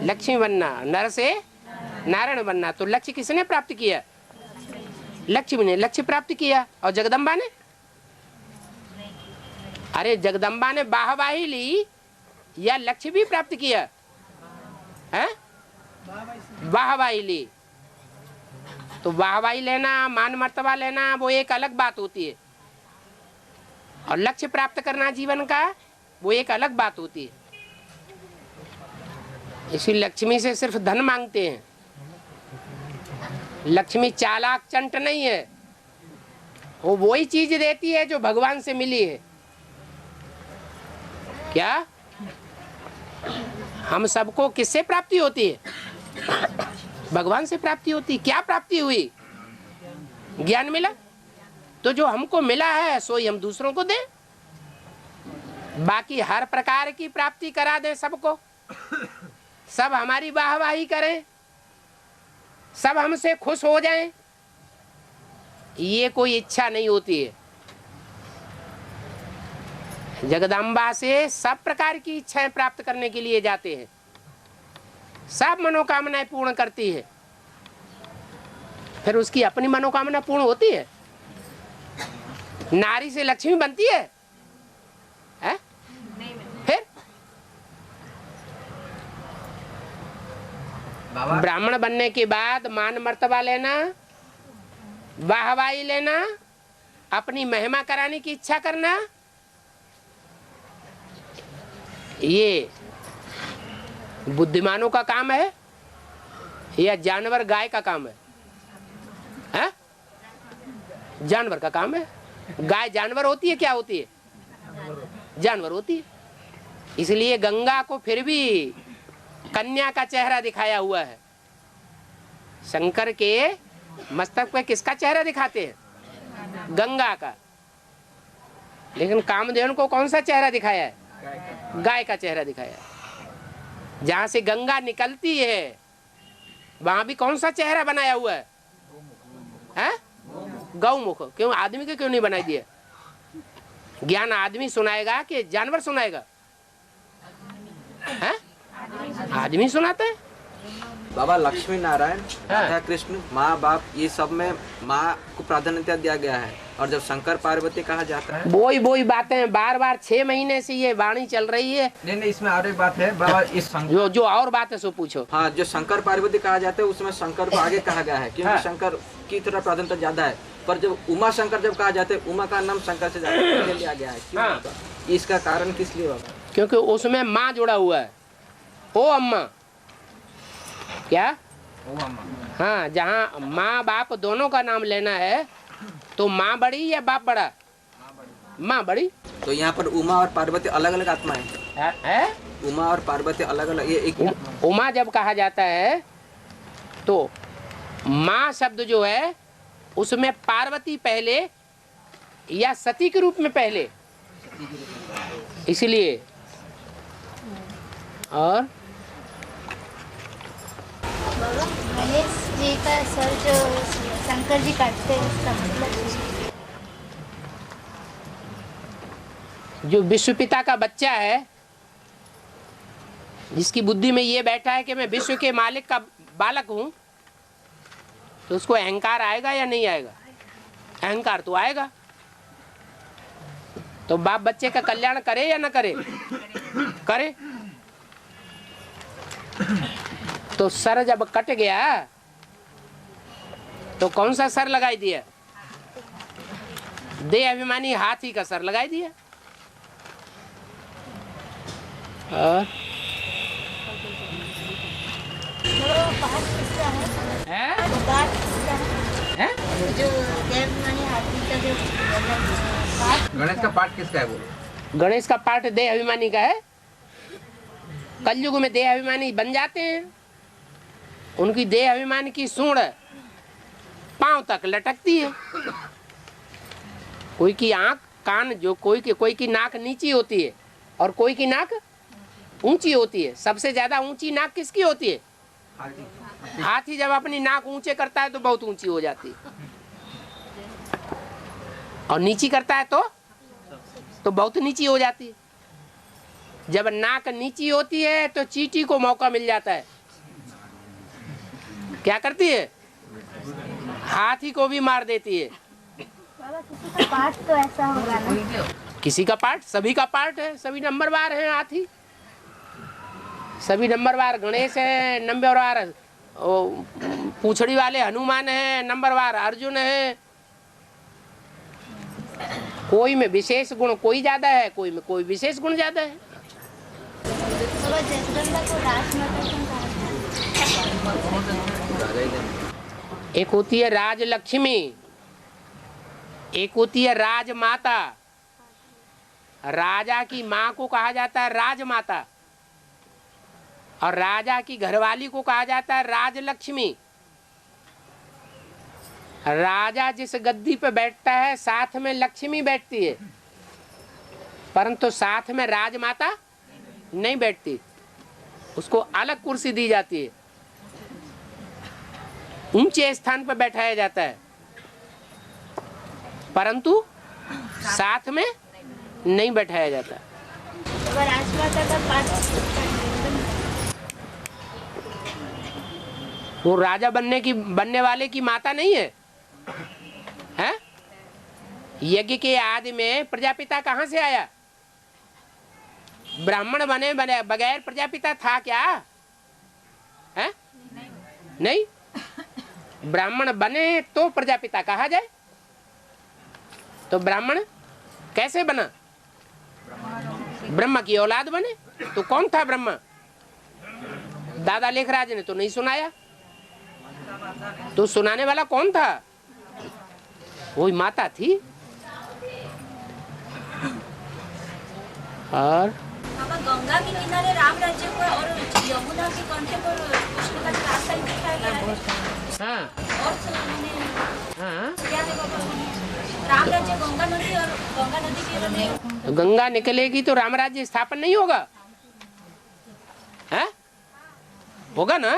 लक्ष्मी बनना, नर से नारायण बनना। तो लक्ष्य किसने प्राप्त किया? लक्ष्मी ने लक्ष्य प्राप्त किया। और जगदम्बा ने? अरे जगदम्बा ने वाहवाही ली या लक्ष्य भी प्राप्त किया है? वाहवाही ली। तो वाहवाही लेना, मान मर्तबा लेना वो एक अलग बात होती है, और लक्ष्य प्राप्त करना जीवन का वो एक अलग बात होती है। इसी लक्ष्मी से सिर्फ धन मांगते हैं। लक्ष्मी चालाक चंट नहीं है, वो वही चीज देती है जो भगवान से मिली है। क्या हम सबको किससे प्राप्ति होती है? भगवान से प्राप्ति होती। क्या प्राप्ति हुई? ज्ञान मिला। तो जो हमको मिला है सो ही हम दूसरों को दें। बाकी हर प्रकार की प्राप्ति करा दें सबको, सब हमारी वाहवाही करें, सब हमसे खुश हो जाएं, ये कोई इच्छा नहीं होती है। जगदम्बा से सब प्रकार की इच्छाएं प्राप्त करने के लिए जाते हैं, सब मनोकामनाएं पूर्ण करती है। फिर उसकी अपनी मनोकामना पूर्ण होती है? नारी से लक्ष्मी बनती है? फिर ब्राह्मण बनने के बाद मान मर्तबा लेना, वाहवाही लेना, अपनी महिमा कराने की इच्छा करना, ये बुद्धिमानों का काम है या जानवर गाय का काम है? जानवर का काम है। गाय जानवर होती है? क्या होती है? जानवर होती है। इसलिए गंगा को फिर भी कन्या का चेहरा दिखाया हुआ है। शंकर के मस्तक पे किसका चेहरा दिखाते हैं? गंगा का। लेकिन कामदेव को कौन सा चेहरा दिखाया है? गाय का चेहरा दिखाया है। जहां से गंगा निकलती है वहां भी कौन सा चेहरा बनाया हुआ है? गौमुख। क्यों? आदमी के क्यों नहीं बनाई दिया? ज्ञान आदमी सुनाएगा कि जानवर सुनाएगा? आदमी सुनाता है। बाबा लक्ष्मी नारायण, राधा कृष्ण, माँ बाप, ये सब में माँ को प्राधान्यता दिया गया है। और जब शंकर पार्वती कहा जाता है, वही बातें बार बार 6 महीने से ये वाणी चल रही है। नहीं, इसमें और एक बात है बाबा। इस जो और बात है सो पूछो। हाँ, जो शंकर पार्वती कहा जाता है उसमें शंकर को आगे कहा गया है, क्योंकि शंकर की थोड़ा प्राधान्यता ज्यादा है। पर जब उमा शंकर जब कहा जाता है, उमा का नाम शंकर से ज्यादा पहले लिया गया है। क्यों? इसका कारण किस लिए होगा? क्योंकि उसमें माँ जुड़ा हुआ है। ओ अम्मा। क्या? ओ अम्मा। हाँ, जहाँ माँ बाप दोनों का नाम लेना है तो माँ बड़ी या बाप बड़ा? माँ बड़ी। तो यहाँ पर उमा और पार्वती अलग अलग आत्माएं हैं। उमा और पार्वती अलग अलग। ये एक उमा जब कहा जाता है तो माँ शब्द जो है उसमें पार्वती पहले या सती के रूप में पहले, इसलिए। और गणेश जी का सर जो शंकर जी काटते हैं उसका मतलब? जो विश्व पिता का बच्चा है, जिसकी बुद्धि में ये बैठा है कि मैं विश्व के मालिक का बालक हूं, तो उसको अहंकार आएगा या नहीं आएगा? अहंकार तो आएगा। तो बाप बच्चे का कल्याण करे या ना करे? करे। तो सर जब कट गया तो कौन सा सर लगाई दिया? देह अभिमानी हाथी का सर लगाई दिया। और गणेश का पाठ किसका है? वो गणेश का पाठ देह अभिमानी का है। कलयुग में देह अभिमानी बन जाते हैं, उनकी देह अभिमानी की सूंड पांव तक लटकती है। कोई की आंख कान, जो कोई की नाक नीची होती है और कोई की नाक ऊंची होती है। सबसे ज्यादा ऊंची नाक किसकी होती है? हाथी जब अपनी नाक ऊंचे करता है तो बहुत ऊंची हो जाती है, और नीची करता है तो बहुत नीची हो जाती है। जब नाक नीची होती है तो चींटी को मौका मिल जाता है। क्या करती है? हाथी को भी मार देती है। किसी का पार्ट तो ऐसा होगा ना? किसी का पार्ट, सभी का पार्ट है। सभी नंबरवार हैं हाथी, सभी नंबरवार। गणेश है नंबरवार, पूछड़ी वाले हनुमान है नंबरवार, अर्जुन है। कोई में विशेष गुण कोई ज्यादा है, कोई में कोई विशेष गुण ज्यादा है। बाबा जगदम्बा को राजमाता क्यों कहा जाता है? एक होती है राजलक्ष्मी, एक होती है राजमाता। राजा की माँ को कहा जाता है राजमाता और राजा की घरवाली को कहा जाता है राजलक्ष्मी। राजा जिस गद्दी पे बैठता है साथ में लक्ष्मी बैठती है, परंतु साथ में राजमाता नहीं बैठती, उसको अलग कुर्सी दी जाती है, ऊंचे स्थान पर बैठाया जाता है, परंतु साथ में नहीं बैठाया जाता। बाबा राजमाता का वो राजा बनने वाले की माता नहीं है, हैं? यज्ञ के आदि में प्रजापिता कहाँ से आया? ब्राह्मण बने बगैर प्रजापिता था क्या? हैं? नहीं, ब्राह्मण बने तो प्रजापिता कहा जाए। तो ब्राह्मण कैसे बना? ब्रह्मा की औलाद बने। तो कौन था ब्रह्मा? दादा लेखराज ने तो नहीं सुनाया, तो सुनाने वाला कौन था? वही माता थी। और गंगा के किनारे राम राज्य को और यमुना के कंठे पर कृष्ण का रास्ता दिखाया गया है। हाँ। और हाँ। क्या है बाबा? राम राज्य गंगा नदी और गंगा नदी के गंगा निकलेगी तो राम राज्य स्थापन नहीं होगा, है? होगा ना।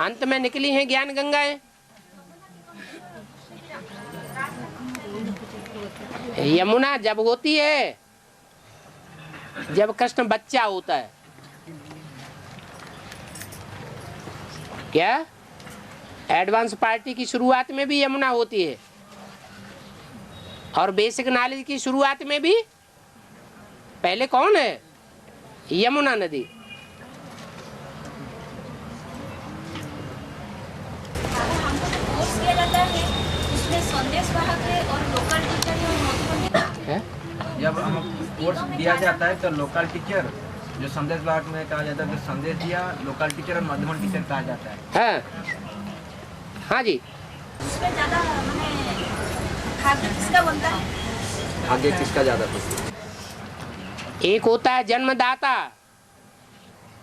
अंत में निकली हैं ज्ञान गंगाएं। यमुना जब होती है जब कृष्ण बच्चा होता है। क्या एडवांस पार्टी की शुरुआत में भी यमुना होती है और बेसिक नॉलेज की शुरुआत में भी पहले कौन है? यमुना नदी। कोर्स किया जाता है, उसमें संदेश वाहक है और लोकल टीचर है। जब हम कोर्स दिया जाता है तो लोकल टीचर जो संदेश वाहक में कहा जाता है, तो संदेश दिया लोकल टीचर और मध्यमन टीचर कहा जाता है। हाँ जी। उसमें ज्यादा भाग्य किसका बनता है? भाग्य किसका ज्यादा पसंद? एक होता है जन्मदाता,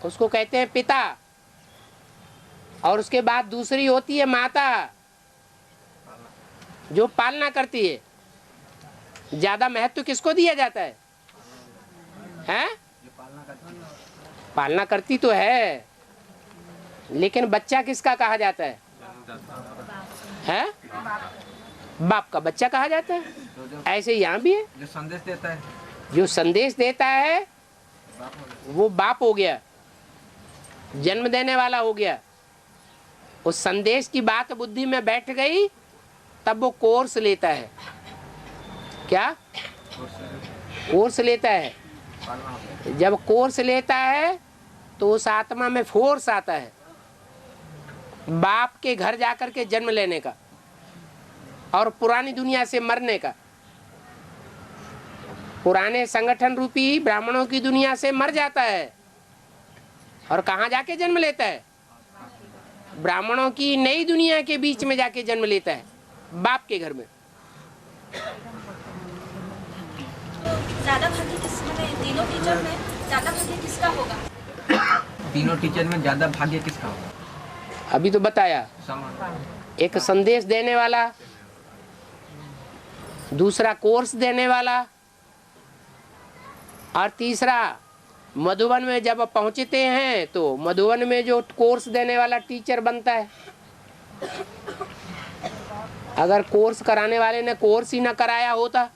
उसको कहते हैं पिता, और उसके बाद दूसरी होती है माता जो पालना करती है। ज्यादा महत्व किसको दिया जाता है? हैं? पालना करती तो है, लेकिन बच्चा किसका कहा जाता है? हैं? बाप का बच्चा कहा जाता है। ऐसे यहाँ भी है, जो संदेश देता है, जो संदेश देता है वो बाप हो गया, जन्म देने वाला हो गया। उस संदेश की बात बुद्धि में बैठ गई तब वो कोर्स लेता है। क्या कोर्स लेता है? जब कोर्स लेता है तो उस आत्मा में फोर्स आता है बाप के घर जाकर के जन्म लेने का और पुरानी दुनिया से मरने का। पुराने संगठन रूपी ब्राह्मणों की दुनिया से मर जाता है और कहाँ जाके जन्म लेता है? ब्राह्मणों की नई दुनिया के बीच में जाके जन्म लेता है, बाप के घर में। ज्यादा भाग्य किस में? तीनों टीचर में ज्यादा भाग्य किसका होगा? तीनों टीचर में ज्यादा भाग्य किसका होगा? अभी तो बताया, एक संदेश देने वाला, दूसरा कोर्स देने वाला, और तीसरा मधुबन में जब पहुंचते हैं तो मधुबन में जो कोर्स देने वाला टीचर बनता है। अगर कोर्स कराने वाले ने कोर्स ही ना कराया होता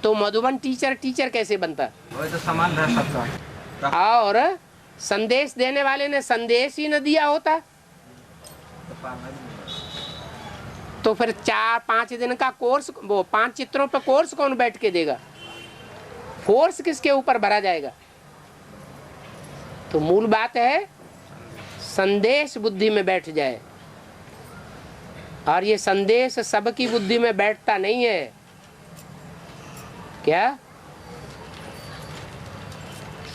तो मधुबन टीचर कैसे बनता? वो तो समान रह सकता। और संदेश देने वाले ने संदेश ही न दिया होता तो फिर 4-5 दिन का कोर्स, वो 5 चित्रों पर कोर्स कौन बैठ के देगा? फोर्स किसके ऊपर भरा जाएगा? तो मूल बात है संदेश बुद्धि में बैठ जाए, और ये संदेश सबकी बुद्धि में बैठता नहीं है। क्या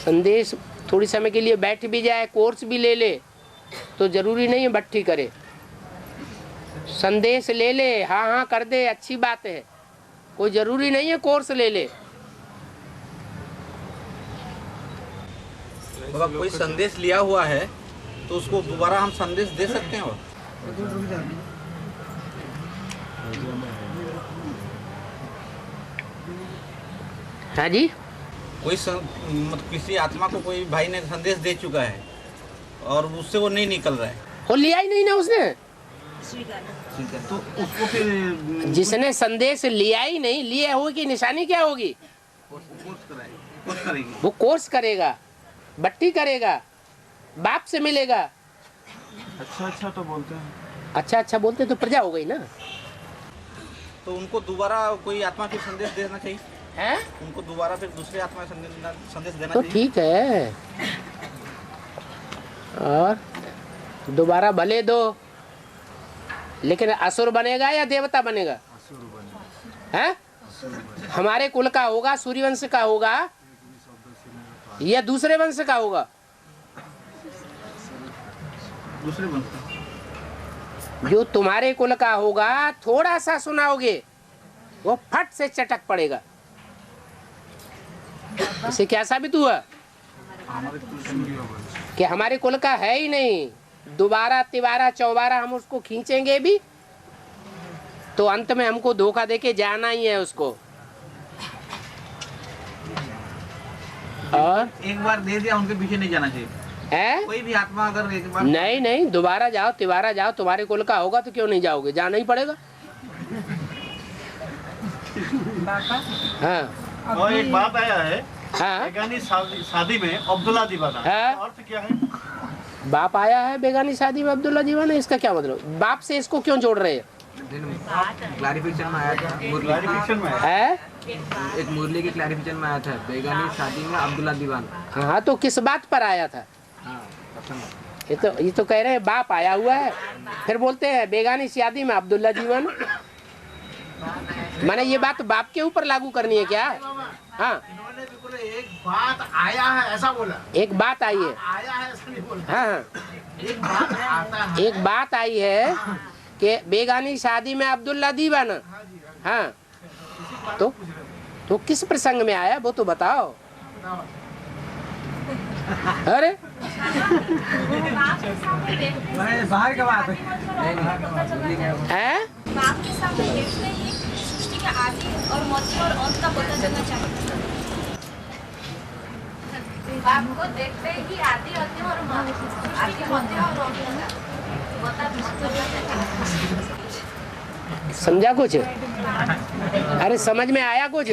संदेश थोड़ी समय के लिए बैठ भी जाए, कोर्स भी ले ले, तो जरूरी नहीं है भट्टी करे। संदेश ले ले, हाँ हाँ कर दे, अच्छी बात है, कोई जरूरी नहीं है कोर्स ले ले। बाबा कोई संदेश लिया हुआ है तो उसको दोबारा हम संदेश दे सकते हैं? हाँ जी, कोई मतलब किसी आत्मा को कोई भाई ने संदेश दे चुका है और उससे वो नहीं निकल रहा है, वो लिया ही नहीं ना उसने। तो उसको फिर जिसने संदेश लिया ही नहीं, लिए हुए की निशानी क्या होगी? कोर्स करेगी, वो कोर्स करेगा, बट्टी करेगा, बाप से मिलेगा। अच्छा अच्छा तो बोलते हैं, अच्छा अच्छा बोलते तो प्रजा हो गई ना। तो उनको दोबारा कोई आत्मा फिर संदेश देना चाहिए है? उनको दोबारा फिर दूसरे आत्मा संदेश देना तो चाहिए। ठीक है, और दोबारा भले दो, लेकिन असुर बनेगा या देवता बनेगा? है? हमारे कुल का होगा, सूर्यवंश का होगा या दूसरे वंश का होगा? दूसरे वंश। जो तुम्हारे कुल का होगा, थोड़ा सा सुनाओगे वो फट से चटक पड़ेगा। इससे क्या साबित हुआ कि हमारे कुल का है ही नहीं। दोबारा तिबारा चौबारा हम उसको खींचेंगे भी तो अंत में हमको धोखा देके जाना ही है उसको। और एक बार दे दिया, उनके पीछे नहीं जाना चाहिए है? कोई भी आत्मा अगर एक बार नहीं नहीं, दोबारा जाओ तिबारा जाओ, तुम्हारे कुल का होगा तो क्यों नहीं जाओगे? जाना ही पड़ेगा। हाँ, और एक बात आया है, हाँ, बेगानी शादी में अब्दुल्ला दीवाना, हाँ? अर्थ क्या है? बाप आया है बेगानी शादी में अब्दुल्ला दीवाना, इसका क्या मतलब? बाप से इसको क्यों जोड़ रहे हैं? क्लैरिफिकेशन में आया था, क्लैरिफिकेशन में है? एक मुरली के क्लैरिफिकेशन में आया था, बेगानी शादी में अब्दुल्ला दीवाना। हाँ, तो किस बात पर आया था? ये तो कह रहे हैं बाप आया हुआ है, फिर बोलते हैं बेगानी शादी में अब्दुल्ला दीवाना। मैंने ये बात बाप के ऊपर लागू करनी है क्या? हाँ, एक बात आया है ऐसा बोला, एक बात आई है, आया है ऐसा नहीं बोला। हाँ, एक बात आता है, एक बात आई है कि बेगानी शादी में अब्दुल्ला दीवाना। हाँ, तो किस प्रसंग में आया वो तो बताओ। अरे बाहर का बात है, बाप के सामने देखते ही सृष्टि के आदि और मध्य और अंत का पता चलना चाहिए। बाप को देखते ही आदि अंत और मध्य और अंत का पता। समझा कुछ? अरे समझ में आया कुछ?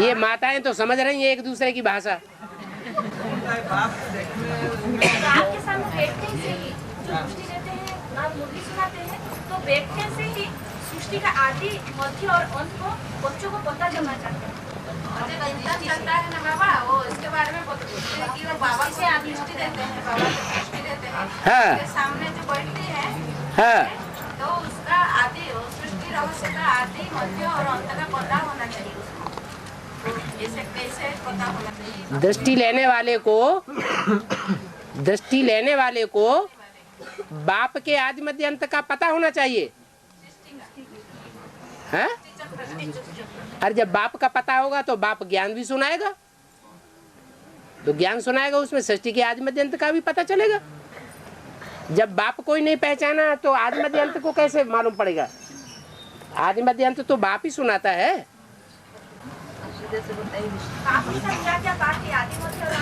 ये माताएं तो समझ रही हैं एक दूसरे की भाषा। बाप के सामने बैठते से ही जो सृष्टि देते हैं ना मुरली सुनाते हैं, तो बैठने से ही सृष्टि का आदि मध्य और अंत को बच्चों को पता चलना चाहिए। चलता है ना बाबा, वो इसके बारे में बताते हैं कि वो बाबा से आदि सृष्टि देते हैं, बाबा से सृष्टि देते हैं। हाँ, उसके सामने जो बैठते हैं, हाँ, तो उसका आदि सृष्टि रहस्य का आदि मध्य और अंत का पता होना चाहिए उसको। तो ऐसे कैसे पता होना चाहिए? दृष्टि लेने वाले को बाप के आदि मध्य अंत का पता होना चाहिए। है? अरे जब बाप का पता होगा तो बाप ज्ञान भी सुनाएगा, तो ज्ञान सुनाएगा, उसमें सृष्टि के आदि मध्य अंत का भी पता चलेगा। जब बाप को ही नहीं पहचाना तो आदि मध्य अंत को कैसे मालूम पड़ेगा? आदि मध्य अंत तो बाप ही सुनाता है। क्या बात है आदि मध्य और अंत?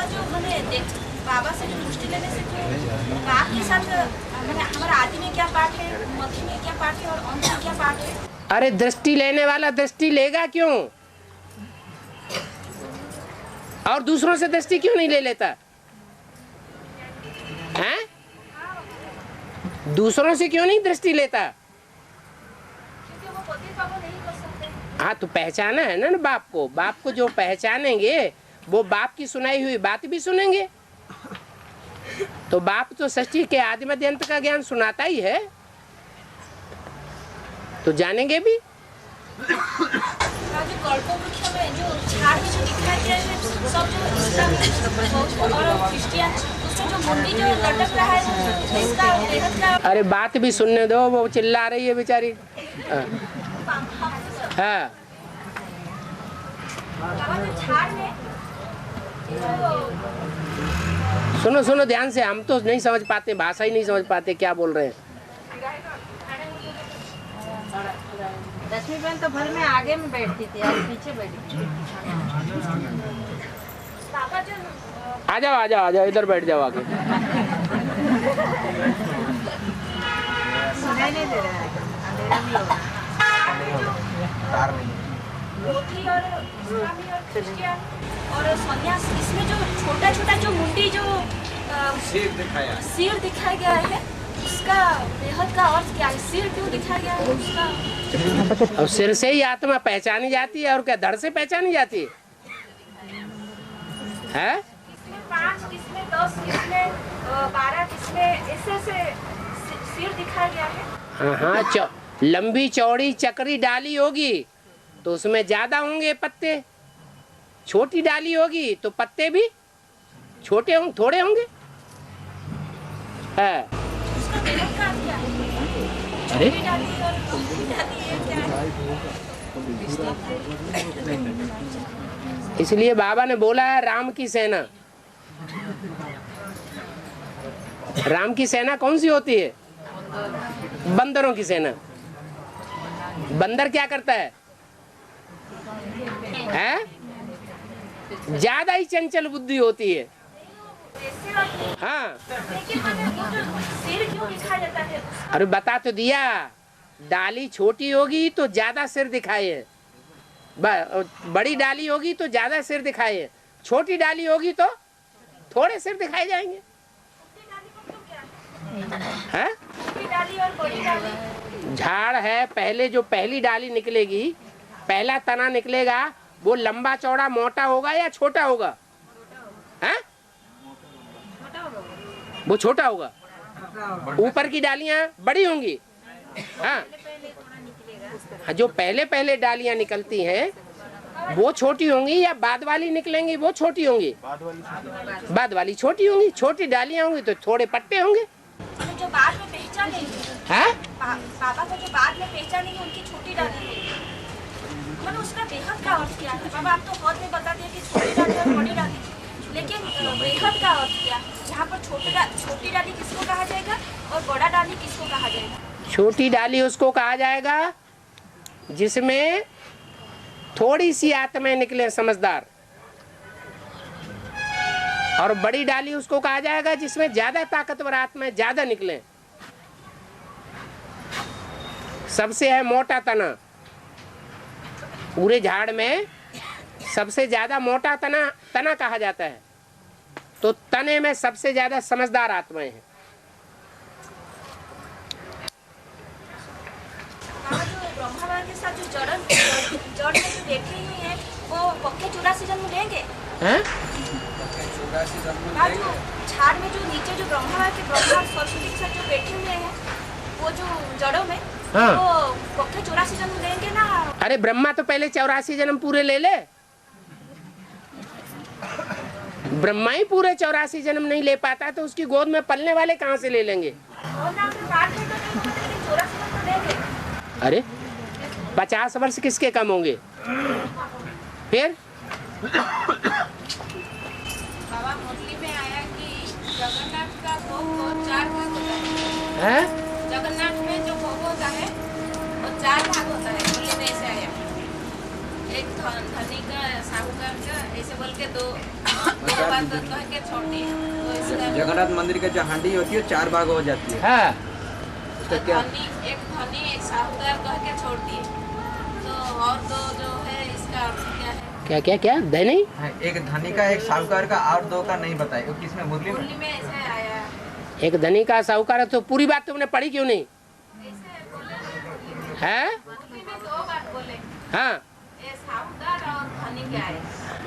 जो मैंने बाबा से जो दृष्टि लेने से जो बाप के साथ मैंने हमारा आदि में क्या पाठ है, मध्य में क्या पाठ है और अंत में क्या पाठ है? अरे दृष्टि लेने वाला दृष्टि लेगा क्यों? और दूसरों से दृष्टि क्यों नहीं ले लेता है? दूसरों से क्यों नहीं दृष्टि लेता? क्योंकि वो पति का वो नहीं कर सकते। हाँ, तो पहचाना है ना बाप को। बाप को जो पहचानेंगे वो बाप की सुनाई हुई बात भी सुनेंगे। तो बाप तो सृष्टि के आदि मध्य अंत का ज्ञान सुनाता ही है, तो जानेंगे भी। जो कल्प वृक्ष में जो झाड़ में जो दिखाई दे रहे हैं सब जो इस्लामिक और क्रिश्चियन उसमें जो मुंडी जो लटक रहा है इसका बेहद का। अरे बात भी सुनने दो, वो चिल्ला रही है बेचारी। हाँ झाड़ में सुनो सुनो ध्यान से, हम तो नहीं समझ पाते, भाषा ही नहीं समझ पाते क्या बोल रहे हैं। दसवीं बहन तो भर में आगे में बैठती थी और पीछे बैठी थी। आ जाओ आ जाओ आ जाओ, इधर बैठ जाओ आके। सुनाई नहीं दे रहा है, अंधेरा भी हो रहा है। मोती और इस्लामी और क्रिश्चियन और सन्यास, इसमें जो छोटा छोटा जो मुंडी जो सिर दिखाया गया है उसका बेहद का अर्थ क्या है? सिर क्यों दिखाया गया है उसका? और सिर से ही आत्मा पहचानी जाती है, और क्या धड़ से पहचानी जाती है? किसमें 5, किसमें 10, किसमें 12, किसमें ऐसे सिर दिखाया गया है। हाँ, लंबी चौड़ी चक्री डाली होगी तो उसमें ज्यादा होंगे पत्ते, छोटी डाली होगी तो पत्ते भी छोटे होंगे, थोड़े होंगे। है अरे इसलिए बाबा ने बोला है राम की सेना। राम की सेना कौन सी होती है? बंदरों की सेना। बंदर क्या करता है? ज्यादा ही चंचल बुद्धि होती है। हाँ सिर क्यों दिखाया जाता है? अरे बता तो दिया, डाली छोटी होगी तो ज्यादा सिर दिखाए, बड़ी डाली होगी तो ज्यादा सिर दिखाए, छोटी डाली होगी तो थोड़े सिर दिखाए जाएंगे। है झाड़ है, पहले जो पहली डाली निकलेगी, पहला तना निकलेगा, वो लंबा चौड़ा मोटा होगा या छोटा होगा? है वो छोटा होगा। ऊपर की डालियां बड़ी होंगी। हाँ, जो पहले पहले डालियां निकलती हैं वो छोटी होंगी या बाद वाली निकलेंगी वो छोटी होंगी? बाद वाली छोटी होंगी। छोटी डालियां होंगी तो थोड़े पट्टे होंगे। जो बाद में पहचानेंगे, हाँ बाबा को जो बाद में पहचानेंगे उनकी छोटी डाली होगी, मतलब उसका बेहद का अर्थ क्या है? बाबा आप तो बहुत में बता दिया कि छोटी डाली और बड़ी डाली, लेकिन बेहद का अर्थ क्या? यहाँ पर छोटी डाली किसको कहा जाएगा और बड़ा डाली किसको कहा जाएगा? छोटी डाली उसको कहा जाएगा जिसमें थोड़ी सी आत्माएं निकले समझदार, और बड़ी डाली उसको कहा जाएगा जिसमें ज्यादा ताकतवर आत्माएं ज्यादा निकले। सबसे है मोटा तना, पूरे झाड़ में सबसे ज्यादा मोटा तना कहा जाता है, तो तने में सबसे ज्यादा समझदार आत्माएं हैं। ब्रह्मा के साथ जो जड़ में जो बैठे हुए हैं वो पक्के 84 जन्म लेंगे। जो झाड़ में जो नीचे जो ब्रह्मा सरस्वती के साथ जो बैठे हुए हैं वो जो जड़ों में, वो पक्के 84 जन्म लेंगे ना? अरे ब्रह्मा तो पहले 84 जन्म पूरे ले ले। ब्रह्मा ही पूरे 84 जन्म नहीं ले पाता तो उसकी गोद में पलने वाले कहाँ से ले लेंगे? अरे 50 वर्ष किसके कम होंगे? फिर बाबा मुरली में आया कि जगन्नाथ का भोग 4 भाग होता है। जगन्नाथ में जो भोग होता है वो 4 भाग होता है। मुरली में ऐसे आया, एक धनी का, साहूकार का, ऐसे बोल के दो बात कह के छोड़ती है। जगन्नाथ मंदिर का जो हांडी होती है 4 भाग हो जाती है। हाँ। एक धनी एक साहूकार कह के छोड़ती है। तो और दो जो है इसका अर्थ क्या है? क्या क्या क्या धनी? एक धनी का, एक साहूकार का, और 2 का नहीं बताए। किसमें? मुरली में ऐसे आया। एक धनी का, साहूकार। तो पूरी बात तुमने पढ़ी क्यों नहीं? है? मुरली में 2 बात बोले। हाँ, साहूकार और धनी के आए।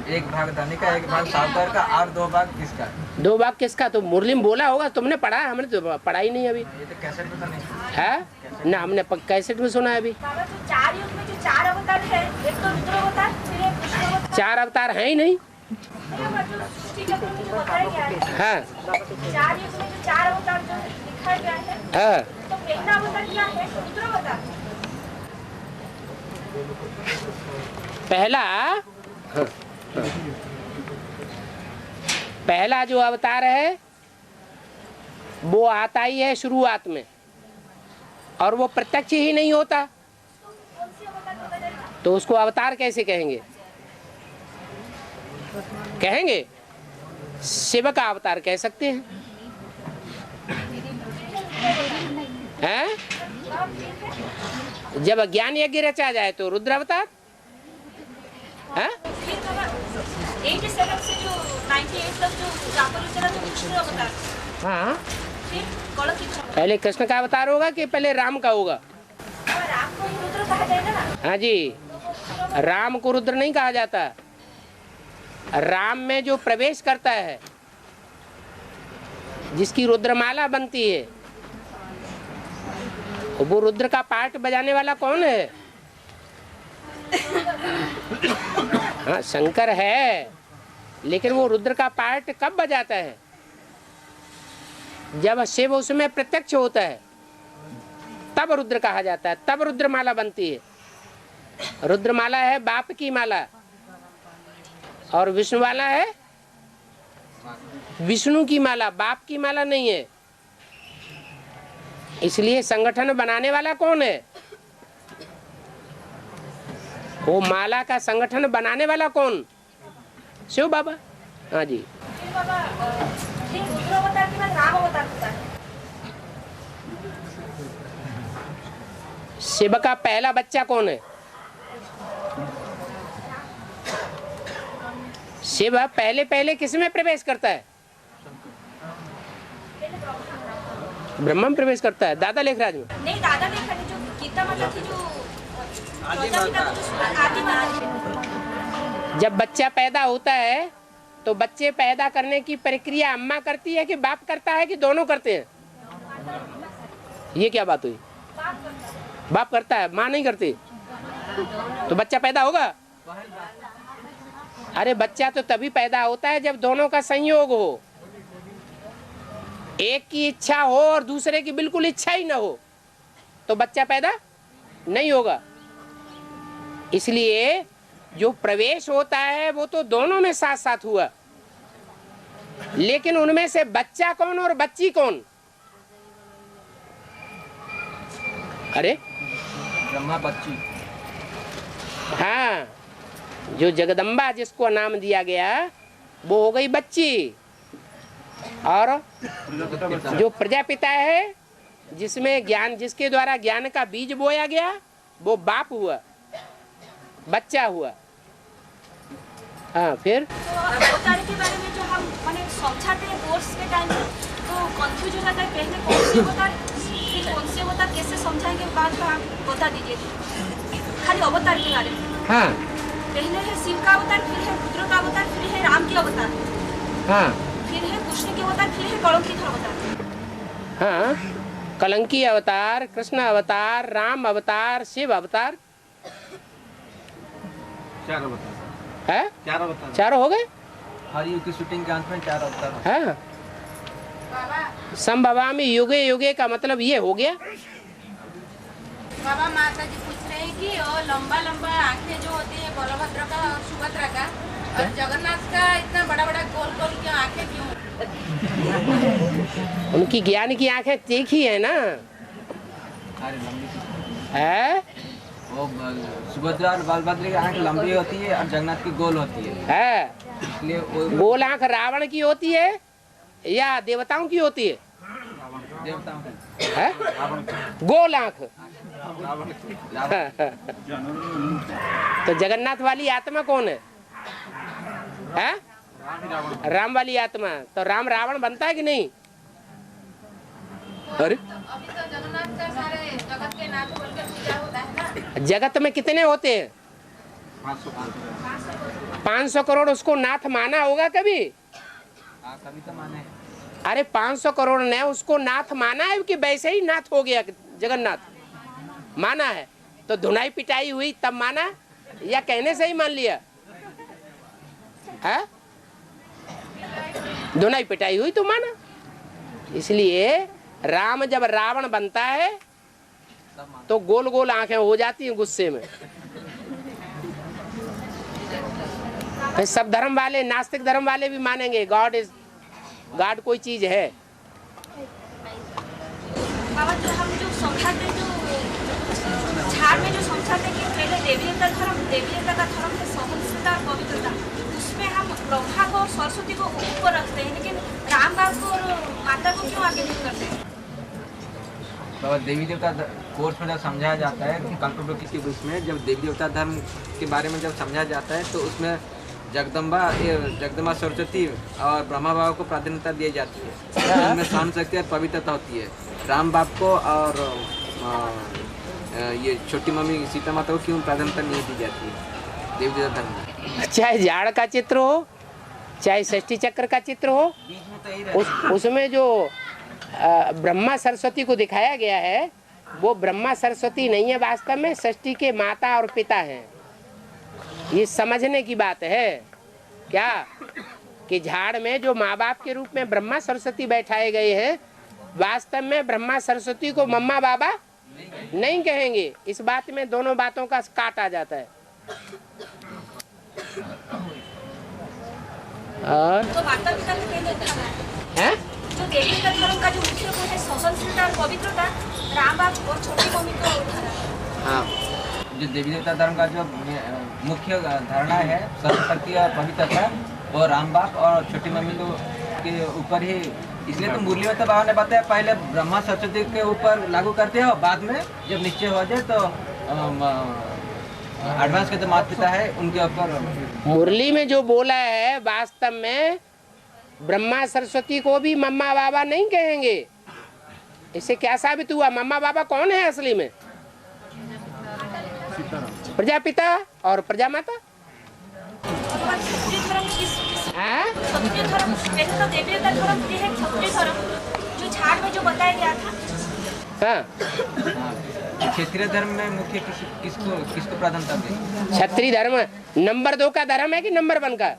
एक भाग धनी का, एक भाग साहूकार का और 2 भाग किसका? 2 भाग किसका? तो मुरली में बोला होगा, तुमने पढ़ा, हमने तो पढ़ा ही नहीं अभी। ये तो कैसेट में तो नहीं है ना, हमने कैसेट में सुना है अभी। बाबा जो 4 युग में जो 4 अवतार है, एक तो रुद्र अवतार, फिर एक कृष्ण अवतार। 4 अवतार हैं ही नहीं। बाबा जो सृष्टि के में जो बताया गया है, हाँ 4 युग में जो 4 अवतार जो लिखा गया है, हाँ तो पहला अवतार क्या है? रुद्र अवतार। पहला हाँ, पहला जो अवतार है वो आता ही है शुरुआत में, और वो प्रत्यक्ष ही नहीं होता, तो उसको अवतार कैसे कहेंगे? कहेंगे शिव का अवतार कह सकते हैं, हैं? जब ज्ञान यज्ञ रचा जाए तो रुद्र अवतार, हैं? 87 से जो 98 तक जो जापर चला तो कृष्ण अवतार। हाँ फिर कौन की पहले कृष्ण का अवतार होगा कि पहले राम का होगा? राम को ही रुद्र कहा जाएगा ना। हाँ जी, राम को रुद्र नहीं कहा जाता। राम में जो प्रवेश करता है, जिसकी रुद्रमाला बनती है, वो रुद्र का पार्ट बजाने वाला कौन है? हाँ शंकर है, लेकिन वो रुद्र का पार्ट कब बजाता है? जब शिव उसमें प्रत्यक्ष होता है, तब रुद्र कहा जाता है, तब रुद्रमाला बनती है। रुद्रमाला है बाप की माला, और विष्णु वाला है विष्णु की माला, बाप की माला नहीं है। इसलिए संगठन बनाने वाला कौन है? वो माला का संगठन बनाने वाला कौन? शिव बाबा। हाँ जी। फिर बाबा फिर रुद्र अवतार के बाद राम अवतार होता है। शिव का पहला बच्चा कौन है? शिव पहले पहले किस में प्रवेश करता है? ब्रह्मा में प्रवेश करता है। दादा लेखराज में नहीं, दादा लेखराज जो गीता माता थी जो आदि माता। जब बच्चा पैदा होता है तो बच्चे पैदा करने की प्रक्रिया अम्मा करती है कि बाप करता है कि दोनों करते हैं? ये क्या बात हुई? बाप करता है, माँ नहीं करती, तो बच्चा पैदा होगा? अरे बच्चा तो तभी पैदा होता है जब दोनों का संयोग हो, एक की इच्छा हो और दूसरे की बिल्कुल इच्छा ही ना हो, तो बच्चा पैदा नहीं होगा। इसलिए जो प्रवेश होता है वो तो दोनों में साथ साथ हुआ, लेकिन उनमें से बच्चा कौन और बच्ची कौन? अरे ब्रह्मा बच्ची। हाँ, जो जगदम्बा जिसको नाम दिया गया वो हो गई बच्ची, और जो प्रजापिता है जिसमें ज्ञान, जिसके द्वारा ज्ञान का बीज बोया गया, वो बाप हुआ, बच्चा हुआ। हाँ फिर तो अवतार के बारे में जो हम माने समझाते हैं कोर्स के टाइम में, तो कंफ्यूज हो जाता है पहले कौन से अवतार फिर कौन से अवतार कैसे समझाएंगे, बात का आप बता दीजिए खाली अवतार के बारे में। हाँ पहले है शिव का अवतार, फिर है रुद्र का अवतार, फिर है राम के अवतार, हाँ फिर है कृष्ण के अवतार, फिर है कलंकी अवतार। हाँ, कलंकी अवतार, कृष्ण अवतार, राम अवतार, शिव अवतार, 4 अवतार है 4 अवतार 4 हो गए। हर युग की शूटिंग के अंत में 4 अवतार। हाँ, संभवामि युगे युगे का मतलब ये हो गया। बाबा माता जी पूछ रहे हैं कि वो लंबा लंबा आंखें जो होती है बलभद्र का और सुभद्रा का, और जगन्नाथ का इतना बड़ा बड़ा गोल गोल क्यों आंखें क्यों? उनकी ज्ञान की आंखें तीखी है ना, है? वो सुभद्रा और बलभद्र की आंख लंबी होती है और जगन्नाथ की गोल होती है। इसलिए गोल आंख रावण की होती है या देवताओं की होती है? देवताओं की है? गोल आंख। तो जगन्नाथ वाली आत्मा कौन है? है? राम वाली आत्मा। तो राम रावण बनता है कि नहीं? अरे अभी तो जगन्नाथ का सारे जगत के नाथ बोलकर पूजा होता है ना। जगत में कितने होते हैं? 500 करोड़ उसको नाथ माना होगा कभी? कभी तो माने। अरे 500 करोड़ ने उसको नाथ माना है कि वैसे ही नाथ हो गया जगन्नाथ? माना है तो धुनाई पिटाई हुई तब माना या कहने से ही मान लिया है? धुनाई पिटाई हुई तो माना। इसलिए राम जब रावण बनता है तो गोल गोल आंखें हो जाती हैं गुस्से में। फिर सब धर्म वाले, नास्तिक धर्म वाले भी मानेंगे गॉड कोई चीज है। बाबा जो हम जो समझाते जो झाड़ में जो समझाते कि पहले देवी देवता का धर्म है सहनशीलता और पवित्रता, उसमें हम ब्रह्मा को और सरस्वती को ऊपर रखते हैं, लेकिन राम बाप को और माता को क्यों आगे नहीं करते? तो देवी देवता कोर्स में जब समझाया जाता है कल्पवृक्ष के रूप में, जब देवी देवता धर्म के बारे में जब समझाया जाता है तो उसमें जगदम्बा सरस्वती और ब्रह्मा बाबा को प्राधान्यता दी जाती है। उनमें सहन शक्ति और पवित्रता होती है। राम बाप को और ये छोटी मम्मी सीता माता को क्यों प्राधान्यता नहीं दी जाती है देवी देवता धर्म में? चाहे झाड़ का चित्र हो, चाहे षष्ठी चक्र का चित्र हो, उसमें जो ब्रह्मा सरस्वती को दिखाया गया है वो ब्रह्मा सरस्वती नहीं है, वास्तव में षष्ठी के माता और पिता हैं। ये समझने की बात है क्या कि झाड़ में जो माँ बाप के रूप में ब्रह्मा सरस्वती बैठाए गए हैं, वास्तव में ब्रह्मा सरस्वती को मम्मा बाबा नहीं कहेंगे। इस बात में दोनों बातों का काट आ जाता है। और तो माता पिता ने पहले उठाना है जो देवी का धर्म का जो मुख्य गुण है सहनशीलता और पवित्रता, राम बाप और छोटी मम्मी को उठाना है। हाँ, जो देवी देवता धर्म का जो मुख्य धारणा है सहनशक्ति और पवित्रता, वो राम बाप और छोटी मम्मी के ऊपर ही। इसलिए तो मुरली में तो बाबा ने बताया पहले ब्रह्मा सरस्वती के ऊपर लागू करते हो, बाद में जब निश्चय हो जाए तो एडवांस के जो माता पिता है उनके ऊपर। मुरली में जो बोला है वास्तव में ब्रह्मा सरस्वती को भी मम्मा बाबा नहीं कहेंगे। इससे क्या साबित हुआ? मम्मा बाबा कौन है असली में? प्रजापिता और प्रजामाता। जो झाड़ में जो बताया गया था, हाँ, क्षेत्रीय धर्म में मुख्य किसको प्राधान्यता दें? क्षत्रिय धर्म नंबर 2 का धर्म है कि नंबर 1 का?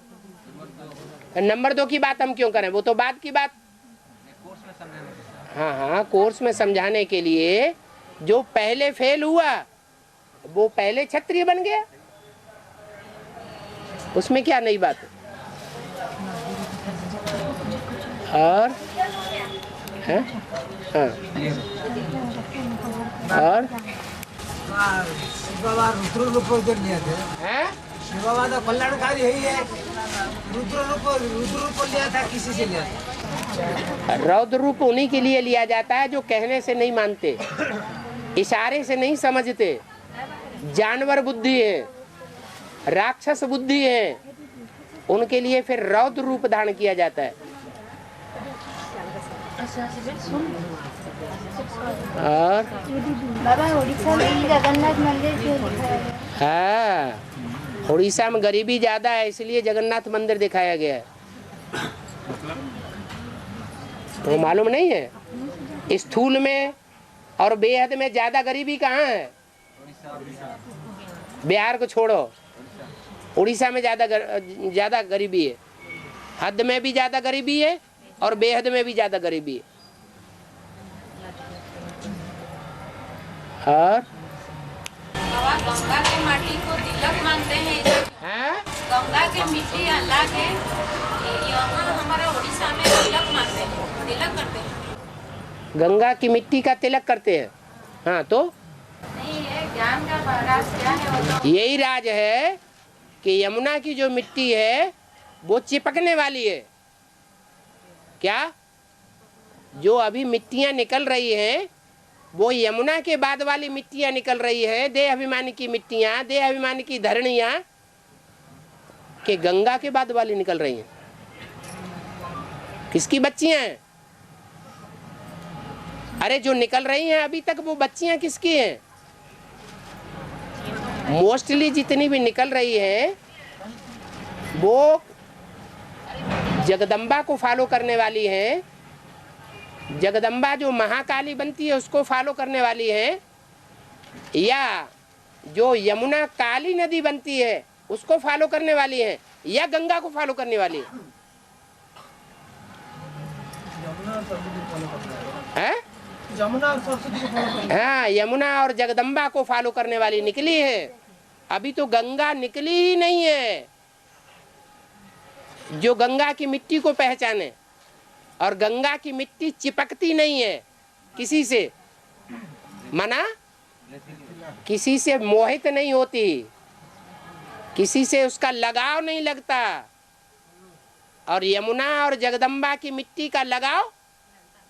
नंबर 2 की बात हम क्यों करें? वो तो बाद की बात। हाँ, कोर्स में समझाने के लिए जो पहले फेल हुआ वो पहले क्षत्रिय बन गया, उसमें क्या नई बात है? और हाँ, और बाबा रुद्र रूप उधर लिया थे। शिव बाबा तो कल्याणकारी है, रुद्र रूप लिया था, किसी से लिया था? रौद्र रूप उन्हीं के लिए लिया जाता है जो कहने से नहीं मानते, इशारे से नहीं समझते, जानवर बुद्धि है, राक्षस बुद्धि है, उनके लिए फिर रौद्र रूप धारण किया जाता है। और बाबा उड़ीसा में जगन्नाथ मंदिर क्यों दिखाया गया? हाँ, उड़ीसा में गरीबी ज्यादा है इसलिए जगन्नाथ मंदिर दिखाया गया है। तो मालूम नहीं है? स्थूल में और बेहद में ज्यादा गरीबी कहाँ है? बिहार को छोड़ो, उड़ीसा में ज्यादा गरीबी है। हद में भी ज्यादा गरीबी है और बेहद में भी ज्यादा गरीबी है। और गंगा के माटी को तिलक मानते हैं। गंगा के मिट्टी अलग है, यहाँ हमारा उड़ीसा में तिलक मानते हैं, तिलक करते हैं। गंगा की मिट्टी का तिलक करते हैं। हाँ, तो नहीं है ज्ञान का राज क्या है? वो तो यही राज है कि यमुना की जो मिट्टी है वो चिपकने वाली है। क्या? जो अभी मिट्टियां निकल रही हैं वो यमुना के बाद वाली मिट्टियां निकल रही हैं, देह अभिमानी की मिट्टियां, देह अभिमानी की धरणियां के गंगा के बाद वाली निकल रही हैं। किसकी बच्चियां हैं? अरे जो निकल रही हैं अभी तक वो बच्चियां किसकी हैं? मोस्टली जितनी भी निकल रही है वो जगदम्बा को फॉलो करने वाली हैं, जगदम्बा जो महाकाली बनती है उसको फॉलो करने वाली है, या जो यमुना काली नदी बनती है उसको फॉलो करने वाली है, या गंगा को फॉलो करने वाली है? यमुना और सरस्वती को फॉलो करने। हाँ, यमुना और जगदम्बा को फॉलो करने वाली निकली है। अभी तो गंगा निकली ही नहीं है जो गंगा की मिट्टी को पहचाने, और गंगा की मिट्टी चिपकती नहीं है किसी से, माना किसी से मोहित नहीं होती, किसी से उसका लगाव नहीं लगता, और यमुना और जगदम्बा की मिट्टी का लगाव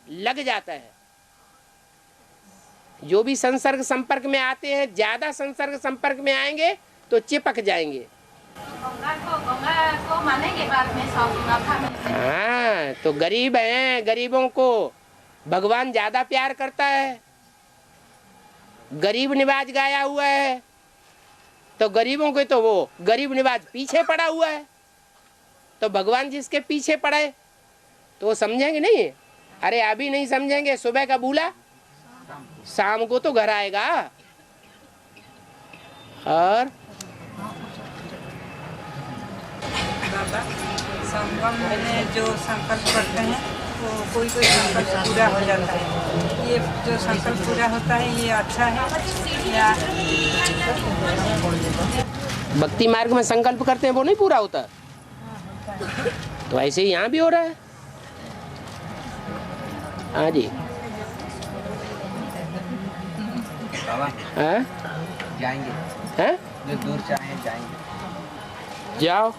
लग जाता है। जो भी संसर्ग संपर्क में आते हैं, ज्यादा संसर्ग संपर्क में आएंगे तो चिपक जाएंगे। गंगा को मानेंगे बाद में सब। हाँ, तो गरीब हैं, गरीबों को भगवान ज्यादा प्यार करता है। गरीब निवाज गाया हुआ है, तो गरीबों के तो वो गरीब निवाज पीछे पड़ा हुआ है, तो भगवान जिसके पीछे पड़े तो वो समझेंगे नहीं। अरे अभी नहीं समझेंगे, सुबह का बूला शाम को तो घर आएगा। और बाबा संगम में जो संकल्प करते हैं वो कोई कोई संकल्प पूरा हो जाता है। ये जो संकल्प पूरा होता है ये अच्छा है या? भक्ति मार्ग में संकल्प करते हैं वो नहीं पूरा होता, तो ऐसे ही यहाँ भी हो रहा है। हाँ जी, बाबा हाँ जाएंगे, हैं? जो दूर चाहे जाएंगे। जाओ।